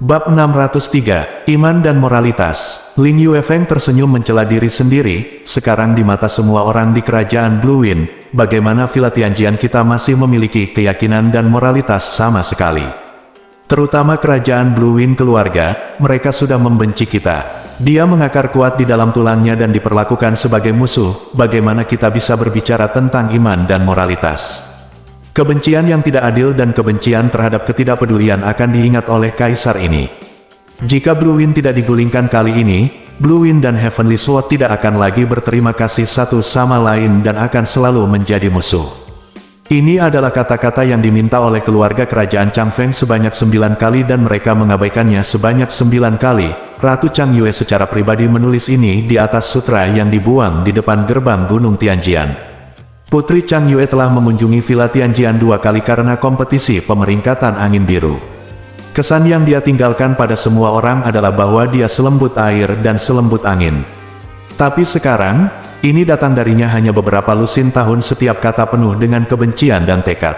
Bab 603, Iman dan Moralitas. Ling Yuefeng tersenyum mencela diri sendiri. Sekarang di mata semua orang di kerajaan Blue Wind, bagaimana Villa Tianjian kita masih memiliki keyakinan dan moralitas sama sekali. Terutama kerajaan Blue Wind keluarga, mereka sudah membenci kita. Dia mengakar kuat di dalam tulangnya dan diperlakukan sebagai musuh. Bagaimana kita bisa berbicara tentang iman dan moralitas? Kebencian yang tidak adil dan kebencian terhadap ketidakpedulian akan diingat oleh kaisar ini. Jika Blue Wind tidak digulingkan kali ini, Blue Wind dan Heavenly Sword tidak akan lagi berterima kasih satu sama lain dan akan selalu menjadi musuh. Ini adalah kata-kata yang diminta oleh keluarga kerajaan Changfeng sebanyak 9 kali dan mereka mengabaikannya sebanyak 9 kali. Ratu Chang Yue secara pribadi menulis ini di atas sutra yang dibuang di depan gerbang Gunung Tianjian. Putri Chang Yue telah mengunjungi Villa Tianjian 2 kali karena kompetisi pemeringkatan angin biru. Kesan yang dia tinggalkan pada semua orang adalah bahwa dia selembut air dan selembut angin. Tapi sekarang, ini datang darinya hanya beberapa lusin tahun setiap kata penuh dengan kebencian dan tekad.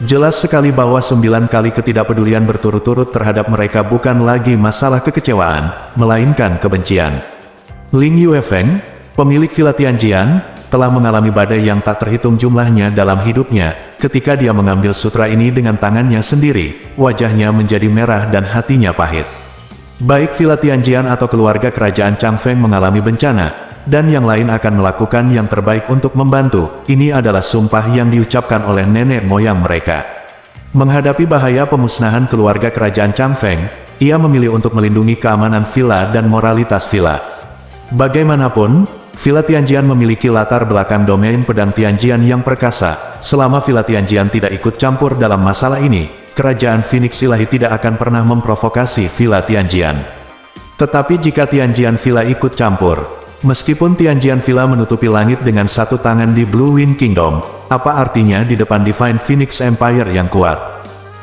Jelas sekali bahwa 9 kali ketidakpedulian berturut-turut terhadap mereka bukan lagi masalah kekecewaan, melainkan kebencian. Ling Yuefeng, pemilik Villa Tianjian, telah mengalami badai yang tak terhitung jumlahnya dalam hidupnya. Ketika dia mengambil sutra ini dengan tangannya sendiri, wajahnya menjadi merah dan hatinya pahit. Baik Villa Tianjian atau keluarga kerajaan Changfeng mengalami bencana, dan yang lain akan melakukan yang terbaik untuk membantu. Ini adalah sumpah yang diucapkan oleh nenek moyang mereka. Menghadapi bahaya pemusnahan keluarga kerajaan Changfeng, ia memilih untuk melindungi keamanan villa dan moralitas villa. Bagaimanapun, Villa Tianjian memiliki latar belakang domain pedang Tianjian yang perkasa. Selama Villa Tianjian tidak ikut campur dalam masalah ini, kerajaan Phoenix Ilahi tidak akan pernah memprovokasi Villa Tianjian. Tetapi jika Tianjian Villa ikut campur, meskipun Tianjian Villa menutupi langit dengan satu tangan di Blue Wind Kingdom, apa artinya di depan Divine Phoenix Empire yang kuat?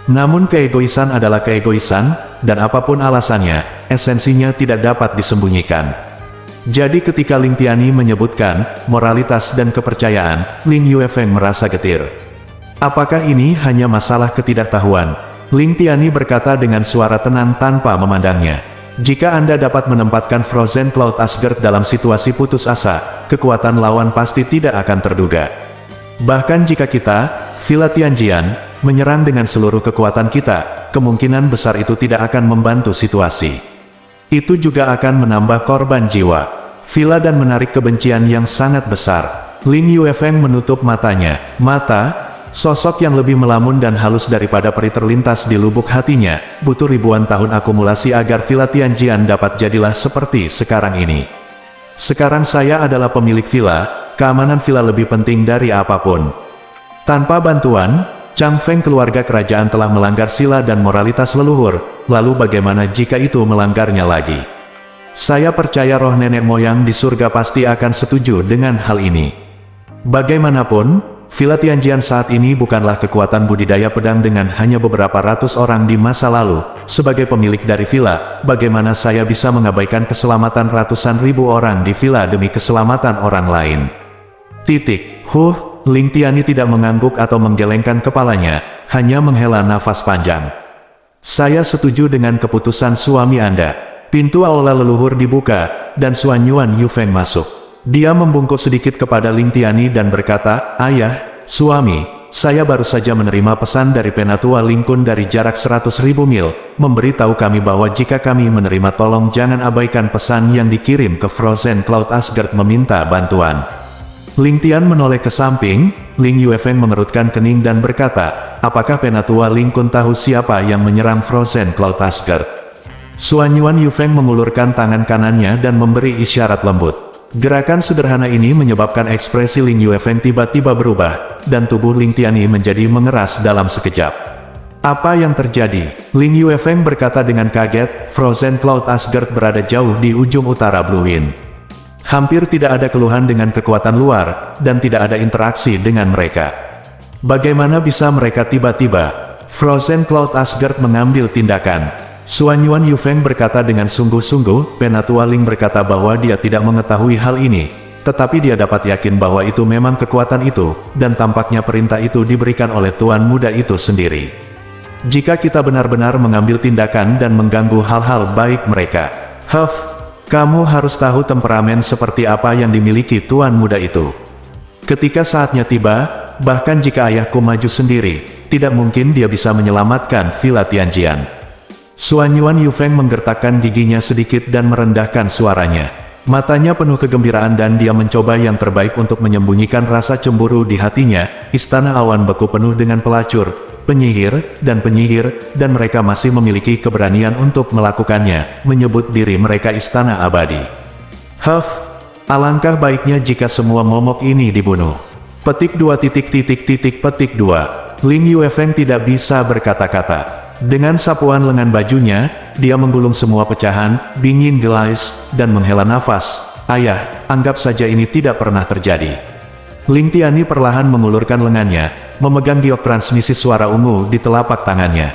Namun keegoisan adalah keegoisan, dan apapun alasannya, esensinya tidak dapat disembunyikan. Jadi ketika Ling Tiani menyebutkan moralitas dan kepercayaan, Ling Yuefeng merasa getir. Apakah ini hanya masalah ketidaktahuan? Ling Tiani berkata dengan suara tenang tanpa memandangnya. Jika Anda dapat menempatkan Frozen Cloud Asgard dalam situasi putus asa, kekuatan lawan pasti tidak akan terduga. Bahkan jika kita, Villa Tianjian, menyerang dengan seluruh kekuatan kita, kemungkinan besar itu tidak akan membantu situasi. Itu juga akan menambah korban jiwa, villa dan menarik kebencian yang sangat besar. Ling Yuefeng menutup matanya. Sosok yang lebih melamun dan halus daripada peri terlintas di lubuk hatinya. Butuh ribuan tahun akumulasi agar Villa Tianjian dapat jadilah seperti sekarang ini. Sekarang saya adalah pemilik villa, keamanan villa lebih penting dari apapun. Tanpa bantuan, Changfeng keluarga kerajaan telah melanggar sila dan moralitas leluhur, lalu bagaimana jika itu melanggarnya lagi? Saya percaya roh nenek moyang di surga pasti akan setuju dengan hal ini. Bagaimanapun, Villa Tianjian saat ini bukanlah kekuatan budidaya pedang dengan hanya beberapa ratus orang di masa lalu. Sebagai pemilik dari villa, bagaimana saya bisa mengabaikan keselamatan ratusan ribu orang di villa demi keselamatan orang lain? Ling Tiani tidak mengangguk atau menggelengkan kepalanya, hanya menghela nafas panjang. Saya setuju dengan keputusan suami Anda. Pintu aula leluhur dibuka, dan Suan Yuan Yufeng masuk. Dia membungkuk sedikit kepada Ling Tiani dan berkata, "Ayah, suami, saya baru saja menerima pesan dari Penatua Ling Kun dari jarak 100.000 mil, memberitahu kami bahwa jika kami menerima tolong jangan abaikan pesan yang dikirim ke Frozen Cloud Asgard meminta bantuan." Ling Tian menoleh ke samping. Ling Yuefeng mengerutkan kening dan berkata, "Apakah Penatua Ling Kun tahu siapa yang menyerang Frozen Cloud Asgard?" Suan Yuan Yufeng mengulurkan tangan kanannya dan memberi isyarat lembut. Gerakan sederhana ini menyebabkan ekspresi Ling Yuefeng tiba-tiba berubah, dan tubuh Ling Tiani menjadi mengeras dalam sekejap. "Apa yang terjadi?" Ling Yuefeng berkata dengan kaget. Frozen Cloud Asgard berada jauh di ujung utara Blue Wind. Hampir tidak ada keluhan dengan kekuatan luar, dan tidak ada interaksi dengan mereka. Bagaimana bisa mereka tiba-tiba? Frozen Cloud Asgard mengambil tindakan. Suan Yuan Yufeng berkata dengan sungguh-sungguh. Penatua Ling berkata bahwa dia tidak mengetahui hal ini, tetapi dia dapat yakin bahwa itu memang kekuatan itu, dan tampaknya perintah itu diberikan oleh tuan muda itu sendiri. Jika kita benar-benar mengambil tindakan dan mengganggu hal-hal baik mereka. Kamu harus tahu temperamen seperti apa yang dimiliki tuan muda itu. Ketika saatnya tiba, bahkan jika ayahku maju sendiri, tidak mungkin dia bisa menyelamatkan Villa Tianjian. Xuan Yuan Yufeng menggertakkan giginya sedikit dan merendahkan suaranya. Matanya penuh kegembiraan dan dia mencoba yang terbaik untuk menyembunyikan rasa cemburu di hatinya. Istana awan beku penuh dengan pelacur, penyihir, dan mereka masih memiliki keberanian untuk melakukannya, menyebut diri mereka istana abadi. Alangkah baiknya jika semua momok ini dibunuh. Petik 2. Ling Yuefeng tidak bisa berkata-kata. Dengan sapuan lengan bajunya, dia menggulung semua pecahan, dingin gelas, dan menghela nafas. Ayah, anggap saja ini tidak pernah terjadi. Ling Tiani perlahan mengulurkan lengannya, memegang giok transmisi suara ungu di telapak tangannya.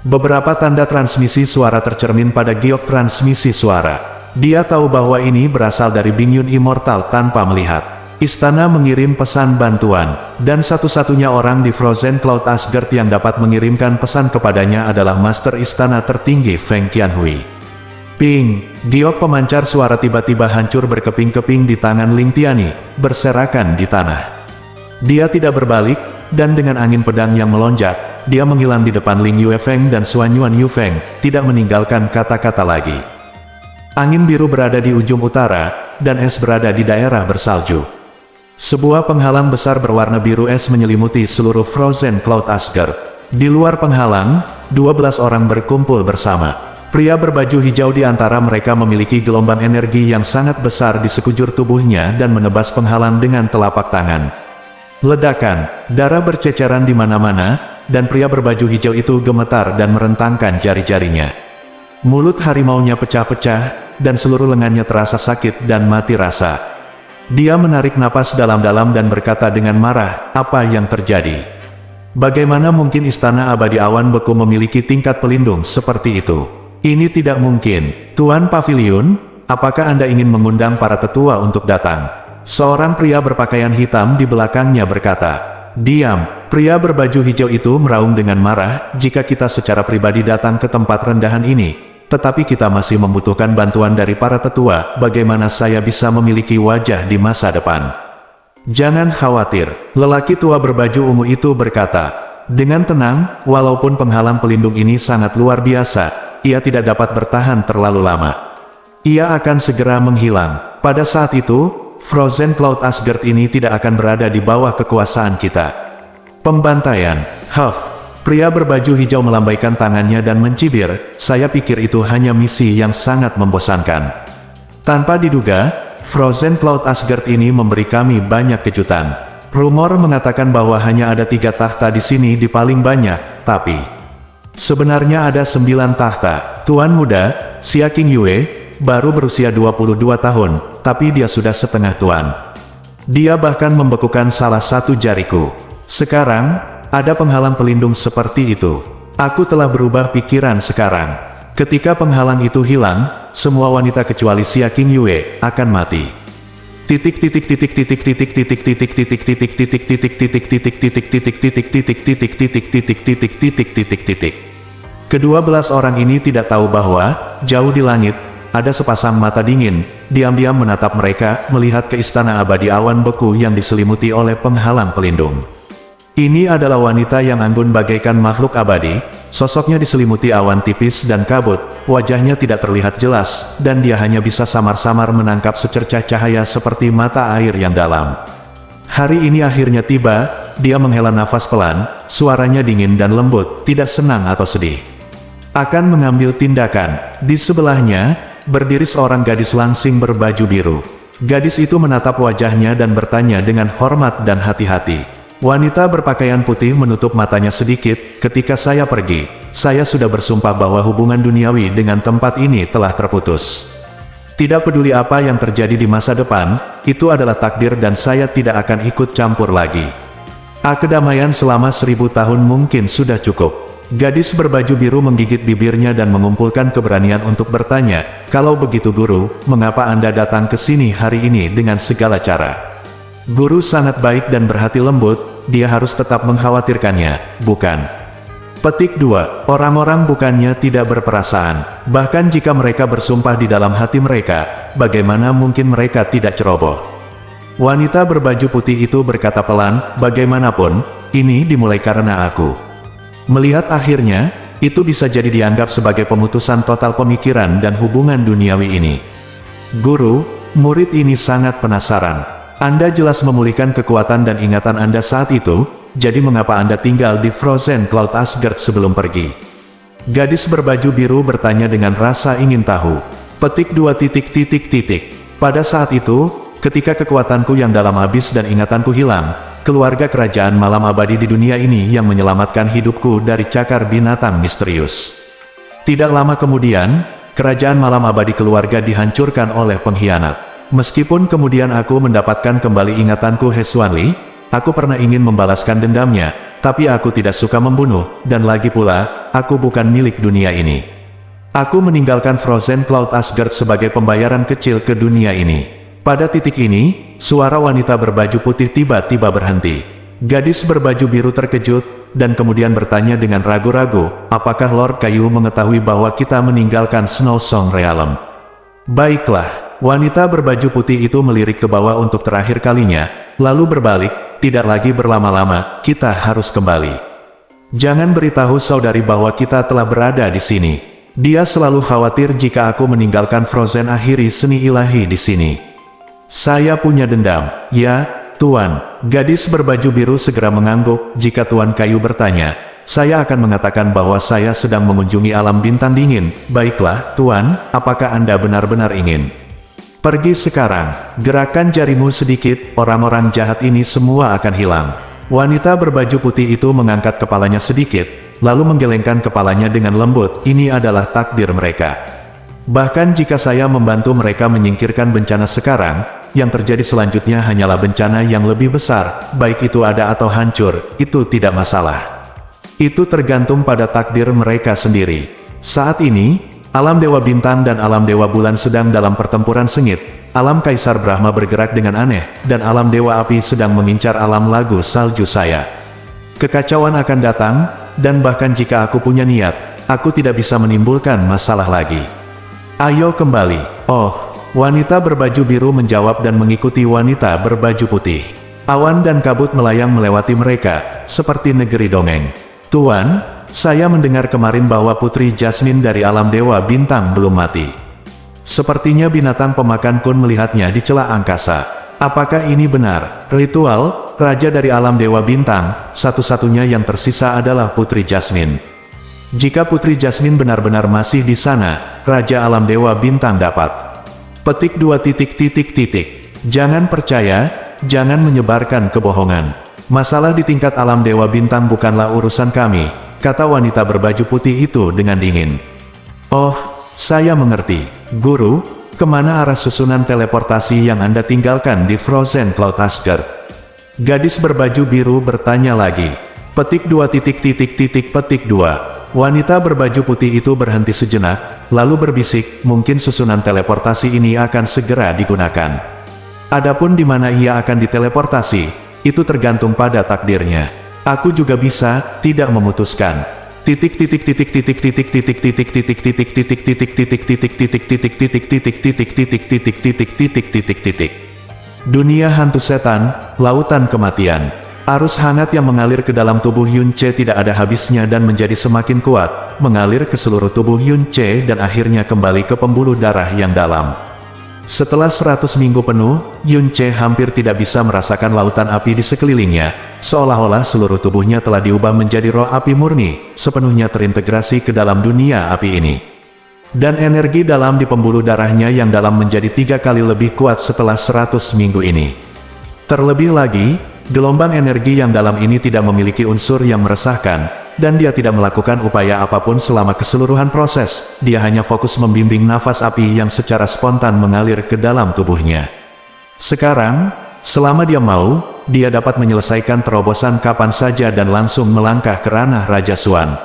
Beberapa tanda transmisi suara tercermin pada giok transmisi suara. Dia tahu bahwa ini berasal dari Bingyun Immortal tanpa melihat. Istana mengirim pesan bantuan, dan satu-satunya orang di Frozen Cloud Asgard yang dapat mengirimkan pesan kepadanya adalah Master Istana tertinggi Feng Qianhui. Ping! Giok pemancar suara tiba-tiba hancur berkeping-keping di tangan Ling Tiani, berserakan di tanah. Dia tidak berbalik, dan dengan angin pedang yang melonjak, dia menghilang di depan Ling Yuefeng dan Xuan Yuan Yufeng, tidak meninggalkan kata-kata lagi. Angin biru berada di ujung utara, dan es berada di daerah bersalju. Sebuah penghalang besar berwarna biru es menyelimuti seluruh Frozen Cloud Asgard. Di luar penghalang, 12 orang berkumpul bersama. Pria berbaju hijau di antara mereka memiliki gelombang energi yang sangat besar di sekujur tubuhnya dan menebas penghalang dengan telapak tangan. Ledakan, darah berceceran di mana-mana, dan pria berbaju hijau itu gemetar dan merentangkan jari-jarinya. Mulut harimaunya pecah-pecah, dan seluruh lengannya terasa sakit dan mati rasa. Dia menarik napas dalam-dalam dan berkata dengan marah, apa yang terjadi? Bagaimana mungkin Istana Abadi Awan Beku memiliki tingkat pelindung seperti itu? Ini tidak mungkin. Tuan Pavilion, apakah Anda ingin mengundang para tetua untuk datang? Seorang pria berpakaian hitam di belakangnya berkata. Diam, pria berbaju hijau itu meraung dengan marah, jika kita secara pribadi datang ke tempat rendahan ini, tetapi kita masih membutuhkan bantuan dari para tetua, bagaimana saya bisa memiliki wajah di masa depan? Jangan khawatir, lelaki tua berbaju ungu itu berkata. Dengan tenang, walaupun penghalang pelindung ini sangat luar biasa, ia tidak dapat bertahan terlalu lama. Ia akan segera menghilang. Pada saat itu, Frozen Cloud Asgard ini tidak akan berada di bawah kekuasaan kita. Pembantaian. Pria berbaju hijau melambaikan tangannya dan mencibir, saya pikir itu hanya misi yang sangat membosankan. Tanpa diduga, Frozen Cloud Asgard ini memberi kami banyak kejutan. Rumor mengatakan bahwa hanya ada 3 tahta di sini di paling banyak, tapi sebenarnya ada 9 tahta. Tuan muda, Xia King Yue, baru berusia 22 tahun, tapi dia sudah setengah tuan. Dia bahkan membekukan salah satu jariku. Sekarang, ada penghalang pelindung seperti itu. Aku telah berubah pikiran sekarang. Ketika penghalang itu hilang, semua wanita kecuali Xia King Yue akan mati. Kedua belas orang ini tidak tahu bahwa, jauh di langit, ada sepasang mata dingin, diam-diam menatap mereka, melihat ke Istana Abadi Awan Beku yang diselimuti oleh penghalang pelindung. Ini adalah wanita yang anggun bagaikan makhluk abadi, sosoknya diselimuti awan tipis dan kabut, wajahnya tidak terlihat jelas, dan dia hanya bisa samar-samar menangkap secercah cahaya seperti mata air yang dalam. Hari ini akhirnya tiba, dia menghela nafas pelan, suaranya dingin dan lembut, tidak senang atau sedih. Akan mengambil tindakan. Di sebelahnya, berdiri seorang gadis langsing berbaju biru. Gadis itu menatap wajahnya dan bertanya dengan hormat dan hati-hati. Wanita berpakaian putih menutup matanya sedikit, ketika saya pergi, saya sudah bersumpah bahwa hubungan duniawi dengan tempat ini telah terputus. Tidak peduli apa yang terjadi di masa depan, itu adalah takdir dan saya tidak akan ikut campur lagi. Kedamaian selama 1000 tahun mungkin sudah cukup. Gadis berbaju biru menggigit bibirnya dan mengumpulkan keberanian untuk bertanya, kalau begitu guru, mengapa Anda datang ke sini hari ini dengan segala cara? Guru sangat baik dan berhati lembut, dia harus tetap mengkhawatirkannya, bukan? Petik 2. Orang-orang bukannya tidak berperasaan, bahkan jika mereka bersumpah di dalam hati mereka, bagaimana mungkin mereka tidak ceroboh? Wanita berbaju putih itu berkata pelan, bagaimanapun, ini dimulai karena aku. Melihat akhirnya, itu bisa jadi dianggap sebagai pemutusan total pemikiran dan hubungan duniawi ini. Guru, murid ini sangat penasaran. Anda jelas memulihkan kekuatan dan ingatan Anda saat itu, jadi mengapa Anda tinggal di Frozen Cloud Asgard sebelum pergi? Gadis berbaju biru bertanya dengan rasa ingin tahu. Petik 2. Pada saat itu, ketika kekuatanku yang dalam habis dan ingatanku hilang, keluarga kerajaan malam abadi di dunia ini yang menyelamatkan hidupku dari cakar binatang misterius. Tidak lama kemudian, kerajaan malam abadi keluarga dihancurkan oleh pengkhianat. Meskipun kemudian aku mendapatkan kembali ingatanku Heswanli, aku pernah ingin membalaskan dendamnya, tapi aku tidak suka membunuh, dan lagi pula, aku bukan milik dunia ini. Aku meninggalkan Frozen Cloud Asgard sebagai pembayaran kecil ke dunia ini. Pada titik ini, suara wanita berbaju putih tiba-tiba berhenti. Gadis berbaju biru terkejut, dan kemudian bertanya dengan ragu-ragu, apakah Lord Kayu mengetahui bahwa kita meninggalkan Snow Song Realm? Baiklah, wanita berbaju putih itu melirik ke bawah untuk terakhir kalinya, lalu berbalik, tidak lagi berlama-lama, kita harus kembali. Jangan beritahu saudari bahwa kita telah berada di sini. Dia selalu khawatir jika aku meninggalkan Frozen akhiri seni ilahi di sini. Saya punya dendam, ya, Tuan. Gadis berbaju biru segera mengangguk. Jika Tuan Kayu bertanya, saya akan mengatakan bahwa saya sedang mengunjungi alam bintang dingin. Baiklah, Tuan, apakah Anda benar-benar ingin pergi sekarang? Gerakan jarimu sedikit, orang-orang jahat ini semua akan hilang. Wanita berbaju putih itu mengangkat kepalanya sedikit, lalu menggelengkan kepalanya dengan lembut. Ini adalah takdir mereka. Bahkan jika saya membantu mereka menyingkirkan bencana sekarang, yang terjadi selanjutnya hanyalah bencana yang lebih besar, baik itu ada atau hancur, itu tidak masalah. Itu tergantung pada takdir mereka sendiri. Saat ini, alam Dewa Bintang dan alam Dewa Bulan sedang dalam pertempuran sengit, alam Kaisar Brahma bergerak dengan aneh, dan alam Dewa Api sedang mengincar alam lagu salju saya. Kekacauan akan datang, dan bahkan jika aku punya niat, aku tidak bisa menimbulkan masalah lagi. Ayo kembali. Oh, wanita berbaju biru menjawab dan mengikuti wanita berbaju putih. Awan dan kabut melayang melewati mereka, seperti negeri dongeng. Tuan, saya mendengar kemarin bahwa Putri Jasmine dari alam Dewa Bintang belum mati. Sepertinya binatang pemakan Kun melihatnya di celah angkasa. Apakah ini benar? Ritual, Raja dari alam Dewa Bintang, satu-satunya yang tersisa adalah Putri Jasmine. Jika Putri Jasmine benar-benar masih di sana, Raja alam Dewa Bintang dapat. Petik 2. Jangan percaya, jangan menyebarkan kebohongan. Masalah di tingkat alam Dewa Bintang bukanlah urusan kami, kata wanita berbaju putih itu dengan dingin. Oh, saya mengerti. Guru, kemana arah susunan teleportasi yang Anda tinggalkan di Frozen Cloud Asgard? Gadis berbaju biru bertanya lagi. Petik 2. Petik 2. Wanita berbaju putih itu berhenti sejenak, lalu berbisik, mungkin susunan teleportasi ini akan segera digunakan. Adapun di mana ia akan diteleportasi, itu tergantung pada takdirnya. Aku juga bisa tidak memutuskan. Dunia hantu setan, lautan kematian. Arus hangat yang mengalir ke dalam tubuh Yun Ce tidak ada habisnya dan menjadi semakin kuat, mengalir ke seluruh tubuh Yun Ce dan akhirnya kembali ke pembuluh darah yang dalam. Setelah 100 minggu penuh, Yun Ce hampir tidak bisa merasakan lautan api di sekelilingnya, seolah-olah seluruh tubuhnya telah diubah menjadi roh api murni, sepenuhnya terintegrasi ke dalam dunia api ini. Dan energi dalam di pembuluh darahnya yang dalam menjadi 3 kali lebih kuat setelah 100 minggu ini. Terlebih lagi, gelombang energi yang dalam ini tidak memiliki unsur yang meresahkan, dan dia tidak melakukan upaya apapun selama keseluruhan proses, dia hanya fokus membimbing nafas api yang secara spontan mengalir ke dalam tubuhnya. Sekarang, selama dia mau, dia dapat menyelesaikan terobosan kapan saja dan langsung melangkah ke ranah Raja Suan.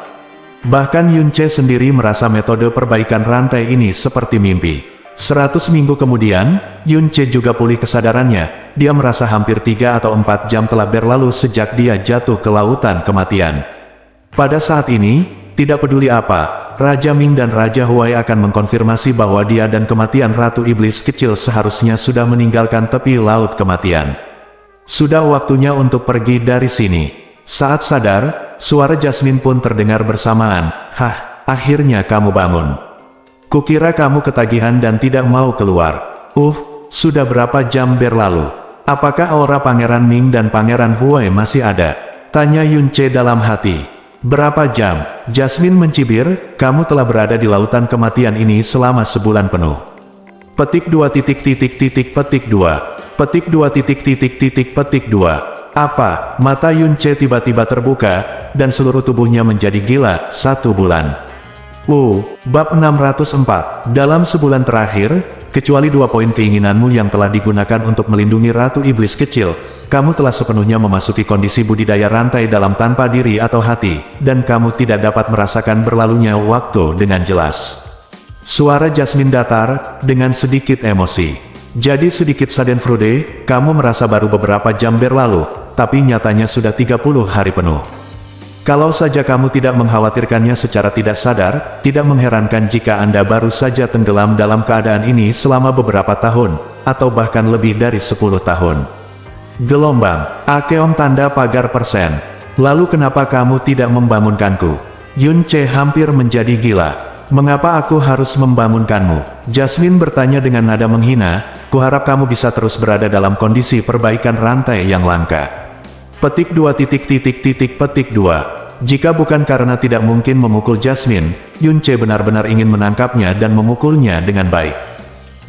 Bahkan Yun Ce sendiri merasa metode perbaikan rantai ini seperti mimpi. 100 minggu kemudian, Yun Ce juga pulih kesadarannya, dia merasa hampir 3 atau 4 jam telah berlalu sejak dia jatuh ke lautan kematian. Pada saat ini, tidak peduli apa, Raja Ming dan Raja Huai akan mengkonfirmasi bahwa dia dan kematian Ratu Iblis kecil seharusnya sudah meninggalkan tepi laut kematian. Sudah waktunya untuk pergi dari sini. Saat sadar, suara Jasmine pun terdengar bersamaan. Hah, akhirnya kamu bangun. Kukira kamu ketagihan dan tidak mau keluar. Sudah berapa jam berlalu? Apakah aura Pangeran Ming dan Pangeran Huai masih ada? Tanya Yunce dalam hati. Berapa jam? Jasmine mencibir, kamu telah berada di lautan kematian ini selama sebulan penuh. Petik 2 titik titik titik petik 2. Petik 2 titik titik titik petik 2. Apa? Mata Yunce tiba-tiba terbuka, dan seluruh tubuhnya menjadi gila, 1 bulan. Bab 604. Dalam sebulan terakhir, kecuali 2 poin keinginanmu yang telah digunakan untuk melindungi Ratu Iblis kecil, kamu telah sepenuhnya memasuki kondisi budidaya rantai dalam tanpa diri atau hati, dan kamu tidak dapat merasakan berlalunya waktu dengan jelas. Suara Jasmine datar, dengan sedikit emosi. Jadi sedikit Schadenfreude, kamu merasa baru beberapa jam berlalu, tapi nyatanya sudah 30 hari penuh. Kalau saja kamu tidak mengkhawatirkannya secara tidak sadar, tidak mengherankan jika Anda baru saja tenggelam dalam keadaan ini selama beberapa tahun, atau bahkan lebih dari 10 tahun. Gelombang, Akeong tanda pagar persen. Lalu kenapa kamu tidak membangunkanku? Yunce hampir menjadi gila. Mengapa aku harus membangunkanmu? Jasmine bertanya dengan nada menghina, kuharap kamu bisa terus berada dalam kondisi perbaikan rantai yang langka. Petik 2 titik titik titik petik 2. Jika bukan karena tidak mungkin memukul Jasmine, Yunce benar-benar ingin menangkapnya dan memukulnya dengan baik.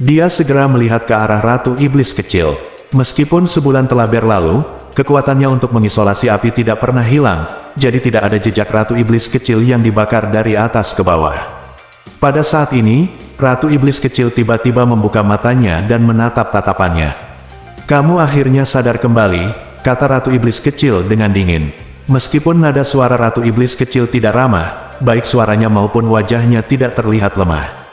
Dia segera melihat ke arah Ratu Iblis kecil. Meskipun sebulan telah berlalu, kekuatannya untuk mengisolasi api tidak pernah hilang, jadi tidak ada jejak Ratu Iblis kecil yang dibakar dari atas ke bawah. Pada saat ini, Ratu Iblis kecil tiba-tiba membuka matanya dan menatap tatapannya. Kamu akhirnya sadar kembali, kata Ratu Iblis kecil dengan dingin. Meskipun nada suara Ratu Iblis kecil tidak ramah, baik suaranya maupun wajahnya tidak terlihat lemah.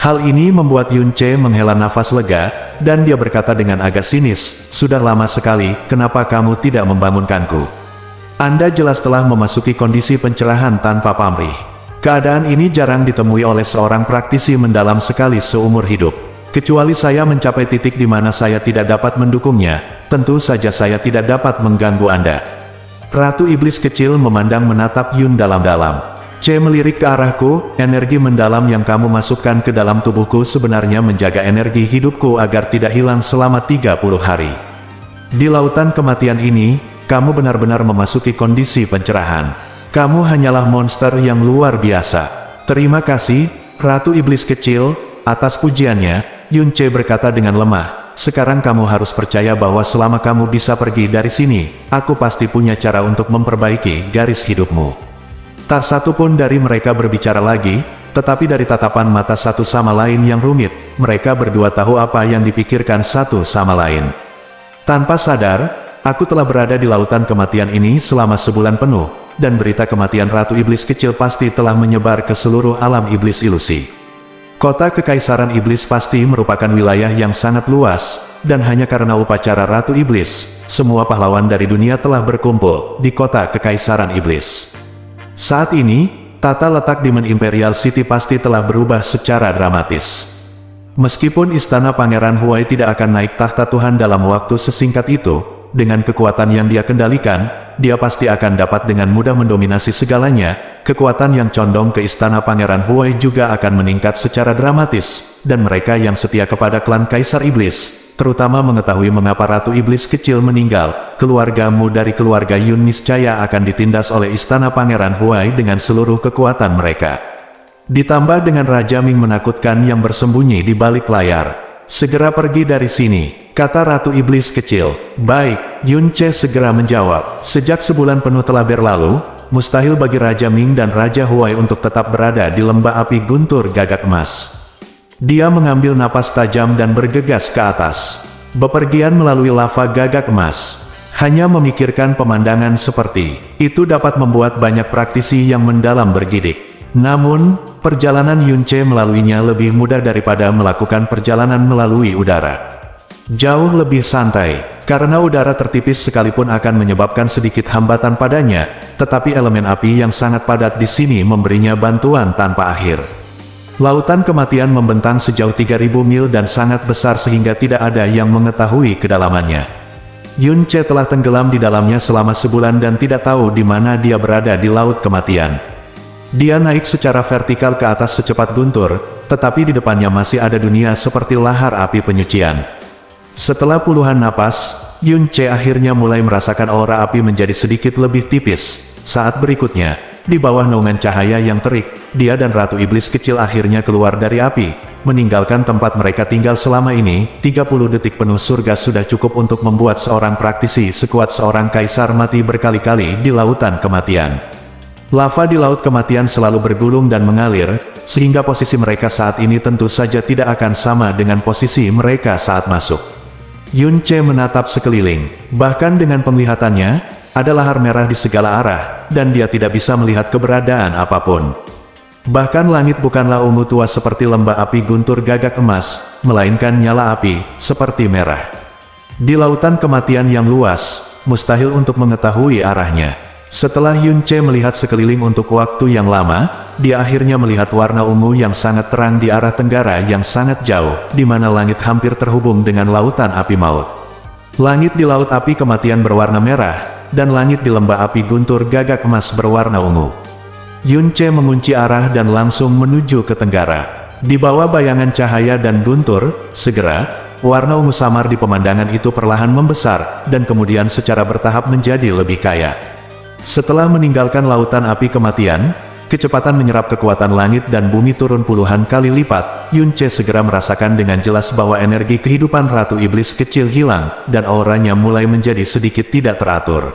Hal ini membuat Yunce menghela nafas lega, dan dia berkata dengan agak sinis, sudah lama sekali, kenapa kamu tidak membangunkanku? Anda jelas telah memasuki kondisi pencerahan tanpa pamrih. Keadaan ini jarang ditemui oleh seorang praktisi mendalam sekali seumur hidup. Kecuali saya mencapai titik di mana saya tidak dapat mendukungnya, tentu saja saya tidak dapat mengganggu Anda. Ratu Iblis kecil memandang menatap Yun dalam-dalam. Melirik ke arahku, energi mendalam yang kamu masukkan ke dalam tubuhku sebenarnya menjaga energi hidupku agar tidak hilang selama 30 hari. Di lautan kematian ini, kamu benar-benar memasuki kondisi pencerahan. Kamu hanyalah monster yang luar biasa. Terima kasih, Ratu Iblis kecil, atas pujiannya, Yunce berkata dengan lemah. Sekarang kamu harus percaya bahwa selama kamu bisa pergi dari sini, aku pasti punya cara untuk memperbaiki garis hidupmu. Tak satu pun dari mereka berbicara lagi, tetapi dari tatapan mata satu sama lain yang rumit, mereka berdua tahu apa yang dipikirkan satu sama lain. Tanpa sadar, aku telah berada di lautan kematian ini selama sebulan penuh, dan berita kematian Ratu Iblis kecil pasti telah menyebar ke seluruh alam iblis ilusi. Kota Kekaisaran Iblis pasti merupakan wilayah yang sangat luas, dan hanya karena upacara Ratu Iblis, semua pahlawan dari dunia telah berkumpul di Kota Kekaisaran Iblis. Saat ini, tata letak Demon Imperial City pasti telah berubah secara dramatis. Meskipun istana Pangeran Huai tidak akan naik tahta Tuhan dalam waktu sesingkat itu, dengan kekuatan yang dia kendalikan, dia pasti akan dapat dengan mudah mendominasi segalanya. Kekuatan yang condong ke istana Pangeran Huai juga akan meningkat secara dramatis, dan mereka yang setia kepada klan Kaisar Iblis, terutama mengetahui mengapa Ratu Iblis kecil meninggal, keluargamu dari keluarga Yun niscaya akan ditindas oleh istana Pangeran Huai dengan seluruh kekuatan mereka. Ditambah dengan Raja Ming menakutkan yang bersembunyi di balik layar. Segera pergi dari sini, kata Ratu Iblis kecil. Baik, Yunce segera menjawab. Sejak sebulan penuh telah berlalu, mustahil bagi Raja Ming dan Raja Huai untuk tetap berada di lembah api guntur gagak emas. Dia mengambil napas tajam dan bergegas ke atas. Bepergian melalui lava gagak emas. Hanya memikirkan pemandangan seperti itu dapat membuat banyak praktisi yang mendalam bergidik. Namun, perjalanan Yunce melaluinya lebih mudah daripada melakukan perjalanan melalui udara. Jauh lebih santai, karena udara tertipis sekalipun akan menyebabkan sedikit hambatan padanya, tetapi elemen api yang sangat padat di sini memberinya bantuan tanpa akhir. Lautan kematian membentang sejauh 3000 mil dan sangat besar sehingga tidak ada yang mengetahui kedalamannya. Yun Ce telah tenggelam di dalamnya selama sebulan dan tidak tahu di mana dia berada di laut kematian. Dia naik secara vertikal ke atas secepat guntur, tetapi di depannya masih ada dunia seperti lahar api penyucian. Setelah puluhan napas, Yun Ce akhirnya mulai merasakan aura api menjadi sedikit lebih tipis. Saat berikutnya, di bawah naungan cahaya yang terik, dia dan Ratu Iblis kecil akhirnya keluar dari api, meninggalkan tempat mereka tinggal selama ini. 30 detik penuh surga sudah cukup untuk membuat seorang praktisi sekuat seorang kaisar mati berkali-kali di lautan kematian. Lava di laut kematian selalu bergulung dan mengalir, sehingga posisi mereka saat ini tentu saja tidak akan sama dengan posisi mereka saat masuk. Yun Ce menatap sekeliling, bahkan dengan penglihatannya, ada lahar merah di segala arah, dan dia tidak bisa melihat keberadaan apapun. Bahkan langit bukanlah ungu tua seperti lembah api guntur gagak emas, melainkan nyala api, seperti merah. Di lautan kematian yang luas, mustahil untuk mengetahui arahnya. Setelah Yun Ce melihat sekeliling untuk waktu yang lama, dia akhirnya melihat warna ungu yang sangat terang di arah tenggara yang sangat jauh, di mana langit hampir terhubung dengan lautan api maut. Langit di laut api kematian berwarna merah, dan langit di lembah api guntur gagak emas berwarna ungu. Yun Ce mengunci arah dan langsung menuju ke tenggara. Di bawah bayangan cahaya dan guntur, segera, warna ungu samar di pemandangan itu perlahan membesar, dan kemudian secara bertahap menjadi lebih kaya. Setelah meninggalkan lautan api kematian, kecepatan menyerap kekuatan langit dan bumi turun puluhan kali lipat. Yun Ce segera merasakan dengan jelas bahwa energi kehidupan Ratu Iblis kecil hilang, dan auranya mulai menjadi sedikit tidak teratur.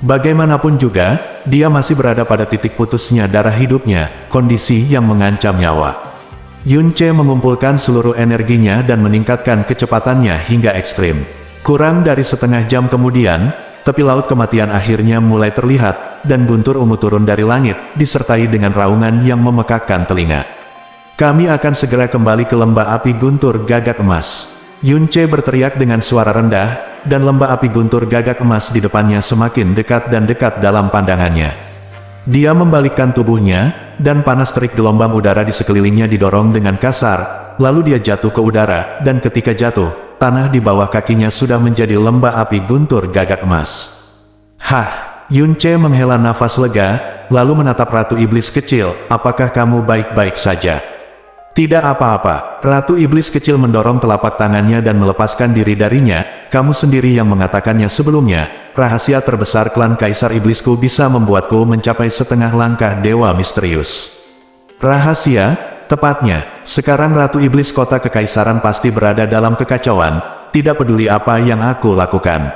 Bagaimanapun juga, dia masih berada pada titik putusnya darah hidupnya, kondisi yang mengancam nyawa. Yun Ce mengumpulkan seluruh energinya dan meningkatkan kecepatannya hingga ekstrim. Kurang dari setengah jam kemudian, tepi laut kematian akhirnya mulai terlihat, dan guntur ungu turun dari langit, disertai dengan raungan yang memekakkan telinga. Kami akan segera kembali ke lembah api guntur gagak emas. Yun Ce berteriak dengan suara rendah, dan lembah api guntur gagak emas di depannya semakin dekat dan dekat dalam pandangannya. Dia membalikkan tubuhnya, dan panas terik gelombang udara di sekelilingnya didorong dengan kasar, lalu dia jatuh ke udara, dan ketika jatuh, tanah di bawah kakinya sudah menjadi lembah api guntur gagak emas. Hah, Yun Ce menghela nafas lega, lalu menatap Ratu Iblis kecil, apakah kamu baik-baik saja? Tidak apa-apa, Ratu Iblis kecil mendorong telapak tangannya dan melepaskan diri darinya, kamu sendiri yang mengatakannya sebelumnya, rahasia terbesar klan Kaisar Iblisku bisa membuatku mencapai setengah langkah dewa misterius. Rahasia? Tepatnya, sekarang Ratu Iblis kota kekaisaran pasti berada dalam kekacauan, tidak peduli apa yang aku lakukan.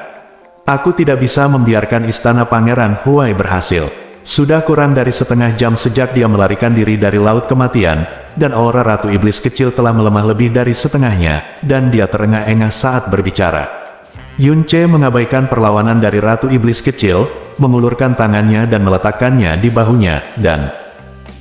Aku tidak bisa membiarkan istana Pangeran Huai berhasil. Sudah kurang dari setengah jam sejak dia melarikan diri dari laut kematian, dan aura Ratu Iblis kecil telah melemah lebih dari setengahnya, dan dia terengah-engah saat berbicara. Yun Ce mengabaikan perlawanan dari Ratu Iblis kecil, mengulurkan tangannya dan meletakkannya di bahunya, dan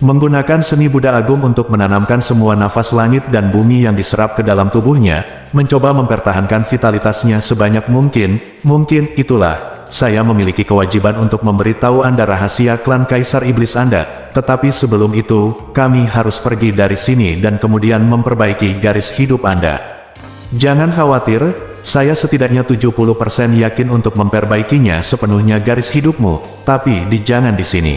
menggunakan seni Buddha Agung untuk menanamkan semua nafas langit dan bumi yang diserap ke dalam tubuhnya, mencoba mempertahankan vitalitasnya sebanyak mungkin. Mungkin itulah, saya memiliki kewajiban untuk memberitahu Anda rahasia klan Kaisar Iblis Anda, tetapi sebelum itu, kami harus pergi dari sini dan kemudian memperbaiki garis hidup Anda. Jangan khawatir, saya setidaknya 70% yakin untuk memperbaikinya sepenuhnya garis hidupmu, tapi jangan di sini.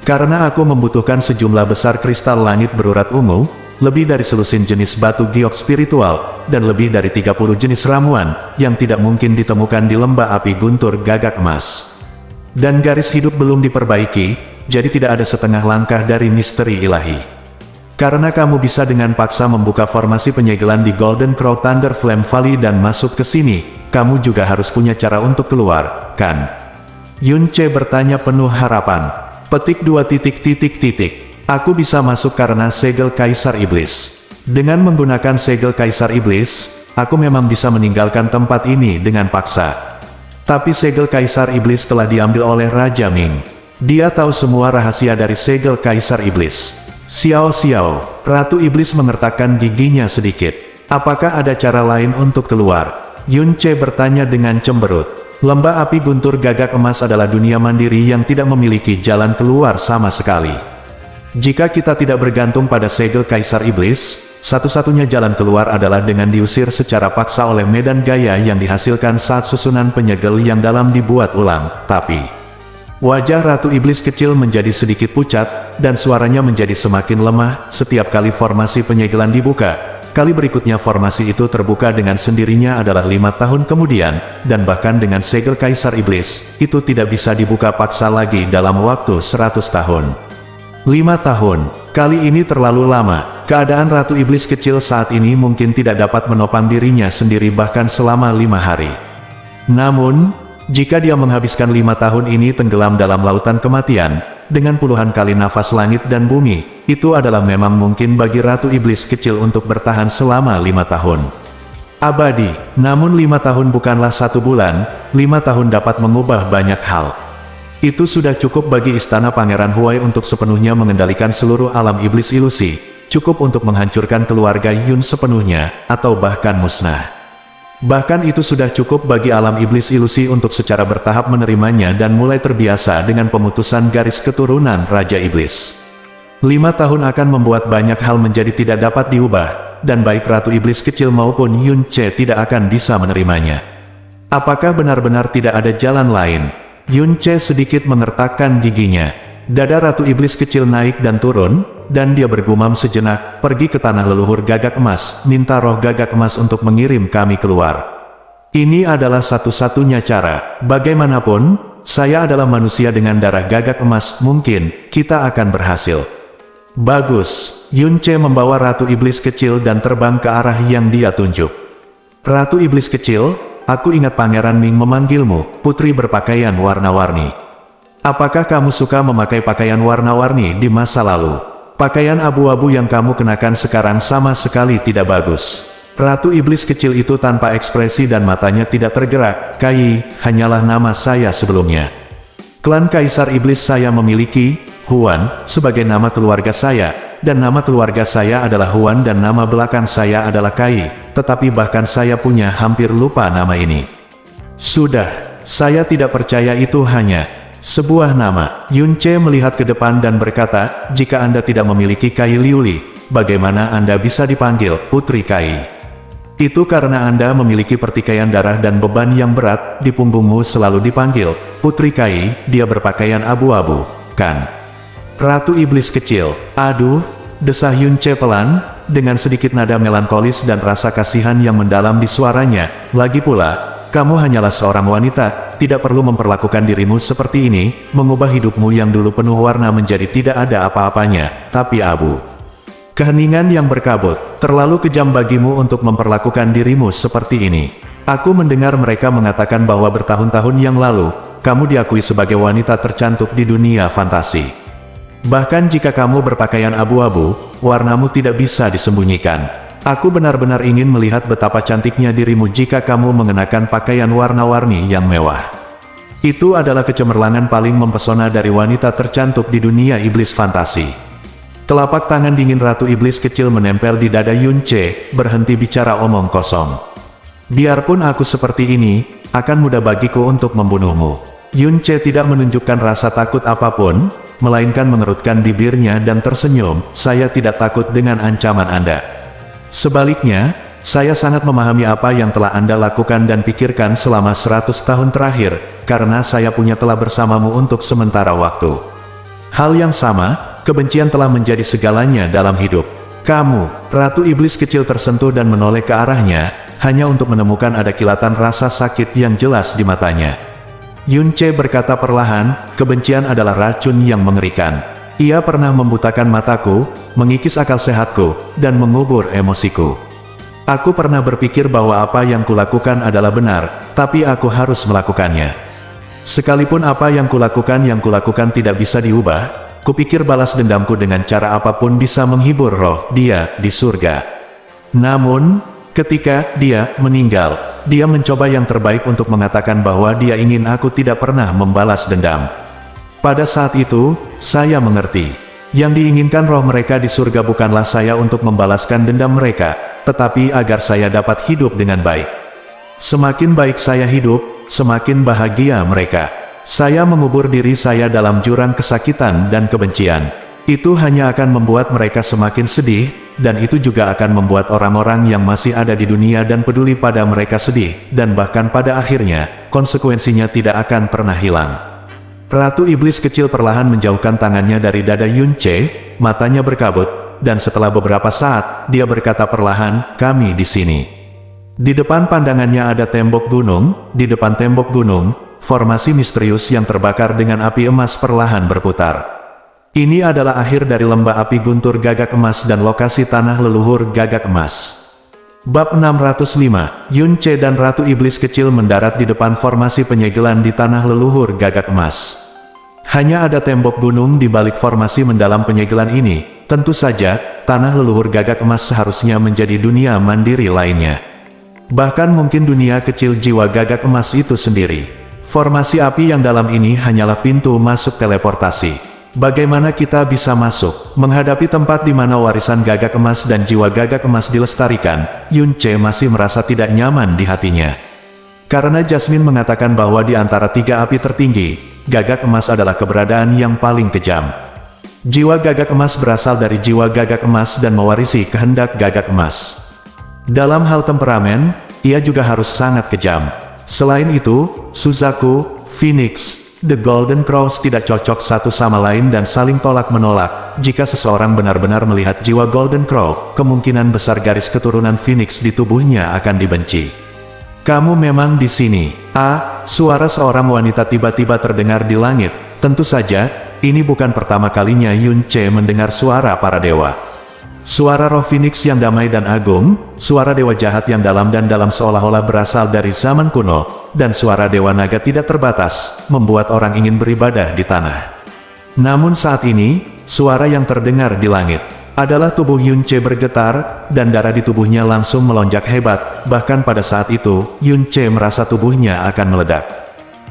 Karena aku membutuhkan sejumlah besar kristal langit berurat ungu, lebih dari selusin jenis batu giok spiritual, dan lebih dari 30 jenis ramuan, yang tidak mungkin ditemukan di lembah api guntur gagak emas. Dan garis hidup belum diperbaiki, jadi tidak ada setengah langkah dari misteri ilahi. Karena kamu bisa dengan paksa membuka formasi penyegelan di Golden Crow Thunder Flame Valley dan masuk ke sini, kamu juga harus punya cara untuk keluar, kan? Yun Ce bertanya penuh harapan. Petik 2 titik. Aku bisa masuk karena segel Kaisar Iblis. Dengan menggunakan segel Kaisar Iblis, aku memang bisa meninggalkan tempat ini dengan paksa. Tapi segel Kaisar Iblis telah diambil oleh Raja Ming. Dia tahu semua rahasia dari segel Kaisar Iblis. Xiao, Ratu Iblis mengertakkan giginya sedikit. Apakah ada cara lain untuk keluar? Yun Ce bertanya dengan cemberut. Lembah api guntur gagak emas adalah dunia mandiri yang tidak memiliki jalan keluar sama sekali. Jika kita tidak bergantung pada segel Kaisar Iblis, satu-satunya jalan keluar adalah dengan diusir secara paksa oleh medan gaya yang dihasilkan saat susunan penyegel yang dalam dibuat ulang. Tapi, wajah Ratu Iblis kecil menjadi sedikit pucat, dan suaranya menjadi semakin lemah setiap kali formasi penyegelan dibuka. Kali berikutnya formasi itu terbuka dengan sendirinya adalah 5 tahun kemudian, dan bahkan dengan segel Kaisar Iblis, itu tidak bisa dibuka paksa lagi dalam waktu 100 tahun. 5 tahun, kali ini terlalu lama. Keadaan Ratu Iblis kecil saat ini mungkin tidak dapat menopang dirinya sendiri bahkan selama 5 hari. Namun, jika dia menghabiskan 5 tahun ini tenggelam dalam lautan kematian, dengan puluhan kali nafas langit dan bumi, itu adalah memang mungkin bagi Ratu Iblis kecil untuk bertahan selama 5 tahun. Abadi, namun 5 tahun bukanlah 1 bulan, 5 tahun dapat mengubah banyak hal. Itu sudah cukup bagi Istana Pangeran Huai untuk sepenuhnya mengendalikan seluruh alam iblis ilusi, cukup untuk menghancurkan keluarga Yun sepenuhnya, atau bahkan musnah. Bahkan itu sudah cukup bagi alam iblis ilusi untuk secara bertahap menerimanya dan mulai terbiasa dengan pemutusan garis keturunan Raja Iblis. 5 tahun akan membuat banyak hal menjadi tidak dapat diubah, dan baik Ratu Iblis kecil maupun Yun Ce tidak akan bisa menerimanya. Apakah benar-benar tidak ada jalan lain? Yun Ce sedikit mengertakkan giginya. Dada Ratu Iblis kecil naik dan turun, dan dia bergumam sejenak, pergi ke tanah leluhur gagak emas, minta roh gagak emas untuk mengirim kami keluar. Ini adalah satu-satunya cara, bagaimanapun, saya adalah manusia dengan darah gagak emas, mungkin, kita akan berhasil. Bagus, Yun Ce membawa Ratu Iblis kecil dan terbang ke arah yang dia tunjuk. Ratu Iblis kecil, aku ingat Pangeran Ming memanggilmu, putri berpakaian warna-warni. Apakah kamu suka memakai pakaian warna-warni di masa lalu? Pakaian abu-abu yang kamu kenakan sekarang sama sekali tidak bagus. Ratu Iblis kecil itu tanpa ekspresi dan matanya tidak tergerak. Kai, hanyalah nama saya sebelumnya. Klan Kaisar Iblis saya memiliki, Huan, sebagai nama keluarga saya, dan nama keluarga saya adalah Huan dan nama belakang saya adalah Kai, tetapi bahkan saya punya hampir lupa nama ini. Sudah, saya tidak percaya itu hanya sebuah nama. Yun Ce melihat ke depan dan berkata, jika Anda tidak memiliki Kai Liuli, bagaimana Anda bisa dipanggil Putri Kai? Itu karena Anda memiliki pertikaian darah dan beban yang berat, di punggungmu selalu dipanggil Putri Kai, dia berpakaian abu-abu, kan? Ratu Iblis kecil, aduh, desah Yun Ce pelan, dengan sedikit nada melankolis dan rasa kasihan yang mendalam di suaranya. Lagi pula, kamu hanyalah seorang wanita, tidak perlu memperlakukan dirimu seperti ini, mengubah hidupmu yang dulu penuh warna menjadi tidak ada apa-apanya, tapi abu. Keheningan yang berkabut, terlalu kejam bagimu untuk memperlakukan dirimu seperti ini. Aku mendengar mereka mengatakan bahwa bertahun-tahun yang lalu, kamu diakui sebagai wanita tercantik di dunia fantasi. Bahkan jika kamu berpakaian abu-abu, warnamu tidak bisa disembunyikan. Aku benar-benar ingin melihat betapa cantiknya dirimu jika kamu mengenakan pakaian warna-warni yang mewah. Itu adalah kecemerlangan paling mempesona dari wanita tercantik di dunia iblis fantasi. Telapak tangan dingin Ratu Iblis kecil menempel di dada Yun Ce, berhenti bicara omong kosong. Biarpun aku seperti ini, akan mudah bagiku untuk membunuhmu. Yun Ce tidak menunjukkan rasa takut apapun, melainkan mengerutkan bibirnya dan tersenyum, saya tidak takut dengan ancaman Anda. Sebaliknya, saya sangat memahami apa yang telah Anda lakukan dan pikirkan selama 100 tahun terakhir, karena saya punya telah bersamamu untuk sementara waktu. Hal yang sama, kebencian telah menjadi segalanya dalam hidup. Kamu, Ratu Iblis kecil tersentuh dan menoleh ke arahnya, hanya untuk menemukan ada kilatan rasa sakit yang jelas di matanya. Yun Ce berkata perlahan, kebencian adalah racun yang mengerikan. Ia pernah membutakan mataku, mengikis akal sehatku, dan mengubur emosiku. Aku pernah berpikir bahwa apa yang kulakukan adalah benar, tapi aku harus melakukannya. Sekalipun apa yang kulakukan tidak bisa diubah, kupikir balas dendamku dengan cara apapun bisa menghibur roh dia di surga. Namun, ketika dia meninggal, dia mencoba yang terbaik untuk mengatakan bahwa dia ingin aku tidak pernah membalas dendam. Pada saat itu, saya mengerti. Yang diinginkan roh mereka di surga bukanlah saya untuk membalaskan dendam mereka, tetapi agar saya dapat hidup dengan baik. Semakin baik saya hidup, semakin bahagia mereka. Saya mengubur diri saya dalam jurang kesakitan dan kebencian. Itu hanya akan membuat mereka semakin sedih, dan itu juga akan membuat orang-orang yang masih ada di dunia dan peduli pada mereka sedih, dan bahkan pada akhirnya, konsekuensinya tidak akan pernah hilang. Ratu Iblis kecil perlahan menjauhkan tangannya dari dada Yun Ce, matanya berkabut, dan setelah beberapa saat, dia berkata perlahan, "Kami di sini." Di depan pandangannya ada tembok gunung, di depan tembok gunung, formasi misterius yang terbakar dengan api emas perlahan berputar. Ini adalah akhir dari lembah api guntur gagak emas dan lokasi tanah leluhur gagak emas. Bab 605, Yun Ce dan Ratu Iblis kecil mendarat di depan formasi penyegelan di tanah leluhur gagak emas. Hanya ada tembok gunung di balik formasi mendalam penyegelan ini. Tentu saja, tanah leluhur gagak emas seharusnya menjadi dunia mandiri lainnya. Bahkan mungkin dunia kecil jiwa gagak emas itu sendiri. Formasi api yang dalam ini hanyalah pintu masuk teleportasi. Bagaimana kita bisa masuk, menghadapi tempat di mana warisan gagak emas dan jiwa gagak emas dilestarikan? Yun Ce masih merasa tidak nyaman di hatinya. Karena Jasmine mengatakan bahwa di antara tiga api tertinggi, gagak emas adalah keberadaan yang paling kejam. Jiwa gagak emas berasal dari jiwa gagak emas dan mewarisi kehendak gagak emas. Dalam hal temperamen, ia juga harus sangat kejam. Selain itu, Suzaku, Phoenix, The Golden Crows tidak cocok satu sama lain dan saling tolak-menolak. Jika seseorang benar-benar melihat jiwa Golden Crow, kemungkinan besar garis keturunan Phoenix di tubuhnya akan dibenci. "Kamu memang di sini." Suara seorang wanita tiba-tiba terdengar di langit. Tentu saja, ini bukan pertama kalinya Yun Ce mendengar suara para dewa. Suara roh Phoenix yang damai dan agung, suara dewa jahat yang dalam dan dalam seolah-olah berasal dari zaman kuno, dan suara dewa naga tidak terbatas, membuat orang ingin beribadah di tanah. Namun saat ini, suara yang terdengar di langit adalah tubuh Yun Ce bergetar, dan darah di tubuhnya langsung melonjak hebat. Bahkan pada saat itu, Yun Ce merasa tubuhnya akan meledak.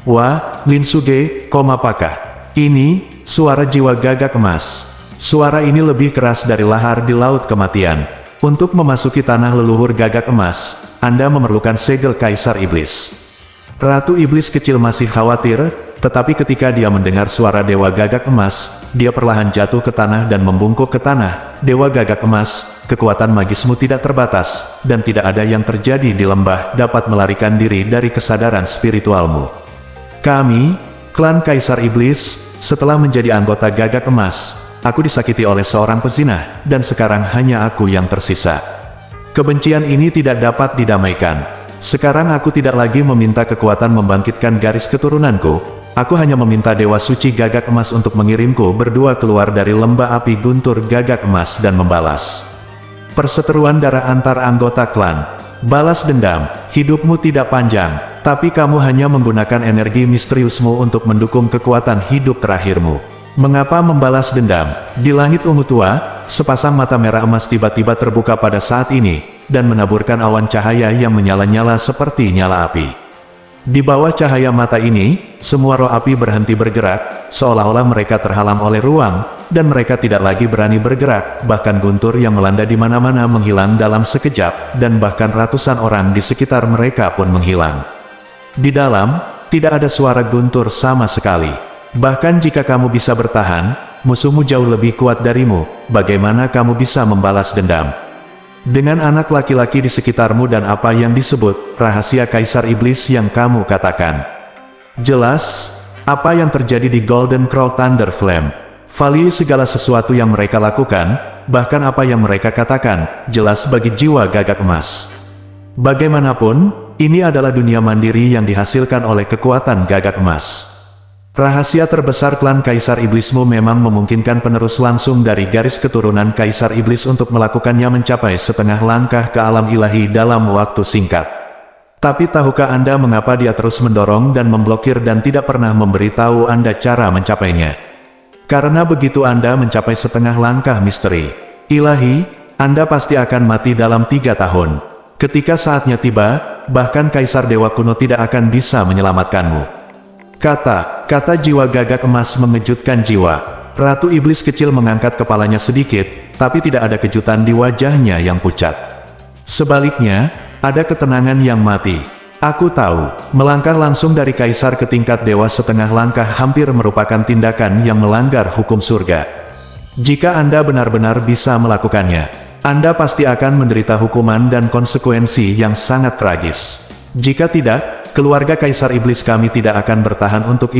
"Wah, Lin Suge, apakah ini suara jiwa gagak emas?" Suara ini lebih keras dari lahar di laut kematian. Untuk memasuki tanah leluhur gagak emas, Anda memerlukan segel Kaisar Iblis. Ratu Iblis kecil masih khawatir, tetapi ketika dia mendengar suara Dewa Gagak Emas, dia perlahan jatuh ke tanah dan membungkuk ke tanah. "Dewa Gagak Emas, kekuatan magismu tidak terbatas, dan tidak ada yang terjadi di lembah dapat melarikan diri dari kesadaran spiritualmu. Kami, klan Kaisar Iblis, setelah menjadi anggota Gagak Emas, aku disakiti oleh seorang pezina, dan sekarang hanya aku yang tersisa. Kebencian ini tidak dapat didamaikan. Sekarang aku tidak lagi meminta kekuatan membangkitkan garis keturunanku, aku hanya meminta Dewa Suci Gagak Emas untuk mengirimku berdua keluar dari lembah api guntur Gagak Emas dan membalas perseteruan darah antar anggota klan. Balas dendam, hidupmu tidak panjang, tapi kamu hanya menggunakan energi misteriusmu untuk mendukung kekuatan hidup terakhirmu. Mengapa membalas dendam?" Di langit ungu tua, sepasang mata merah emas tiba-tiba terbuka pada saat ini, dan menaburkan awan cahaya yang menyala-nyala seperti nyala api. Di bawah cahaya mata ini, semua roh api berhenti bergerak, seolah-olah mereka terhalang oleh ruang, dan mereka tidak lagi berani bergerak. Bahkan guntur yang melanda di mana-mana menghilang dalam sekejap, dan bahkan ratusan orang di sekitar mereka pun menghilang. Di dalam, tidak ada suara guntur sama sekali. Bahkan jika kamu bisa bertahan, musuhmu jauh lebih kuat darimu. Bagaimana kamu bisa membalas dendam dengan anak laki-laki di sekitarmu dan apa yang disebut rahasia Kaisar Iblis yang kamu katakan? Jelas, apa yang terjadi di Golden Crow Thunder Flame. Value segala sesuatu yang mereka lakukan, bahkan apa yang mereka katakan, jelas bagi jiwa gagak emas. Bagaimanapun, ini adalah dunia mandiri yang dihasilkan oleh kekuatan gagak emas. Rahasia terbesar klan Kaisar Iblismu memang memungkinkan penerus langsung dari garis keturunan Kaisar Iblis untuk melakukannya mencapai setengah langkah ke alam ilahi dalam waktu singkat. Tapi tahukah Anda mengapa dia terus mendorong dan memblokir dan tidak pernah memberitahu Anda cara mencapainya? Karena begitu Anda mencapai setengah langkah misteri ilahi, Anda pasti akan mati dalam 3 tahun. Ketika saatnya tiba, bahkan Kaisar Dewa Kuno tidak akan bisa menyelamatkanmu. Kata jiwa gagak emas mengejutkan jiwa. Ratu Iblis kecil mengangkat kepalanya sedikit, tapi tidak ada kejutan di wajahnya yang pucat. Sebaliknya, ada ketenangan yang mati. Aku tahu, melangkah langsung dari kaisar ke tingkat dewa setengah langkah hampir merupakan tindakan yang melanggar hukum surga. Jika Anda benar-benar bisa melakukannya, Anda pasti akan menderita hukuman dan konsekuensi yang sangat tragis. Jika tidak, keluarga Kaisar Iblis kami tidak akan bertahan untuk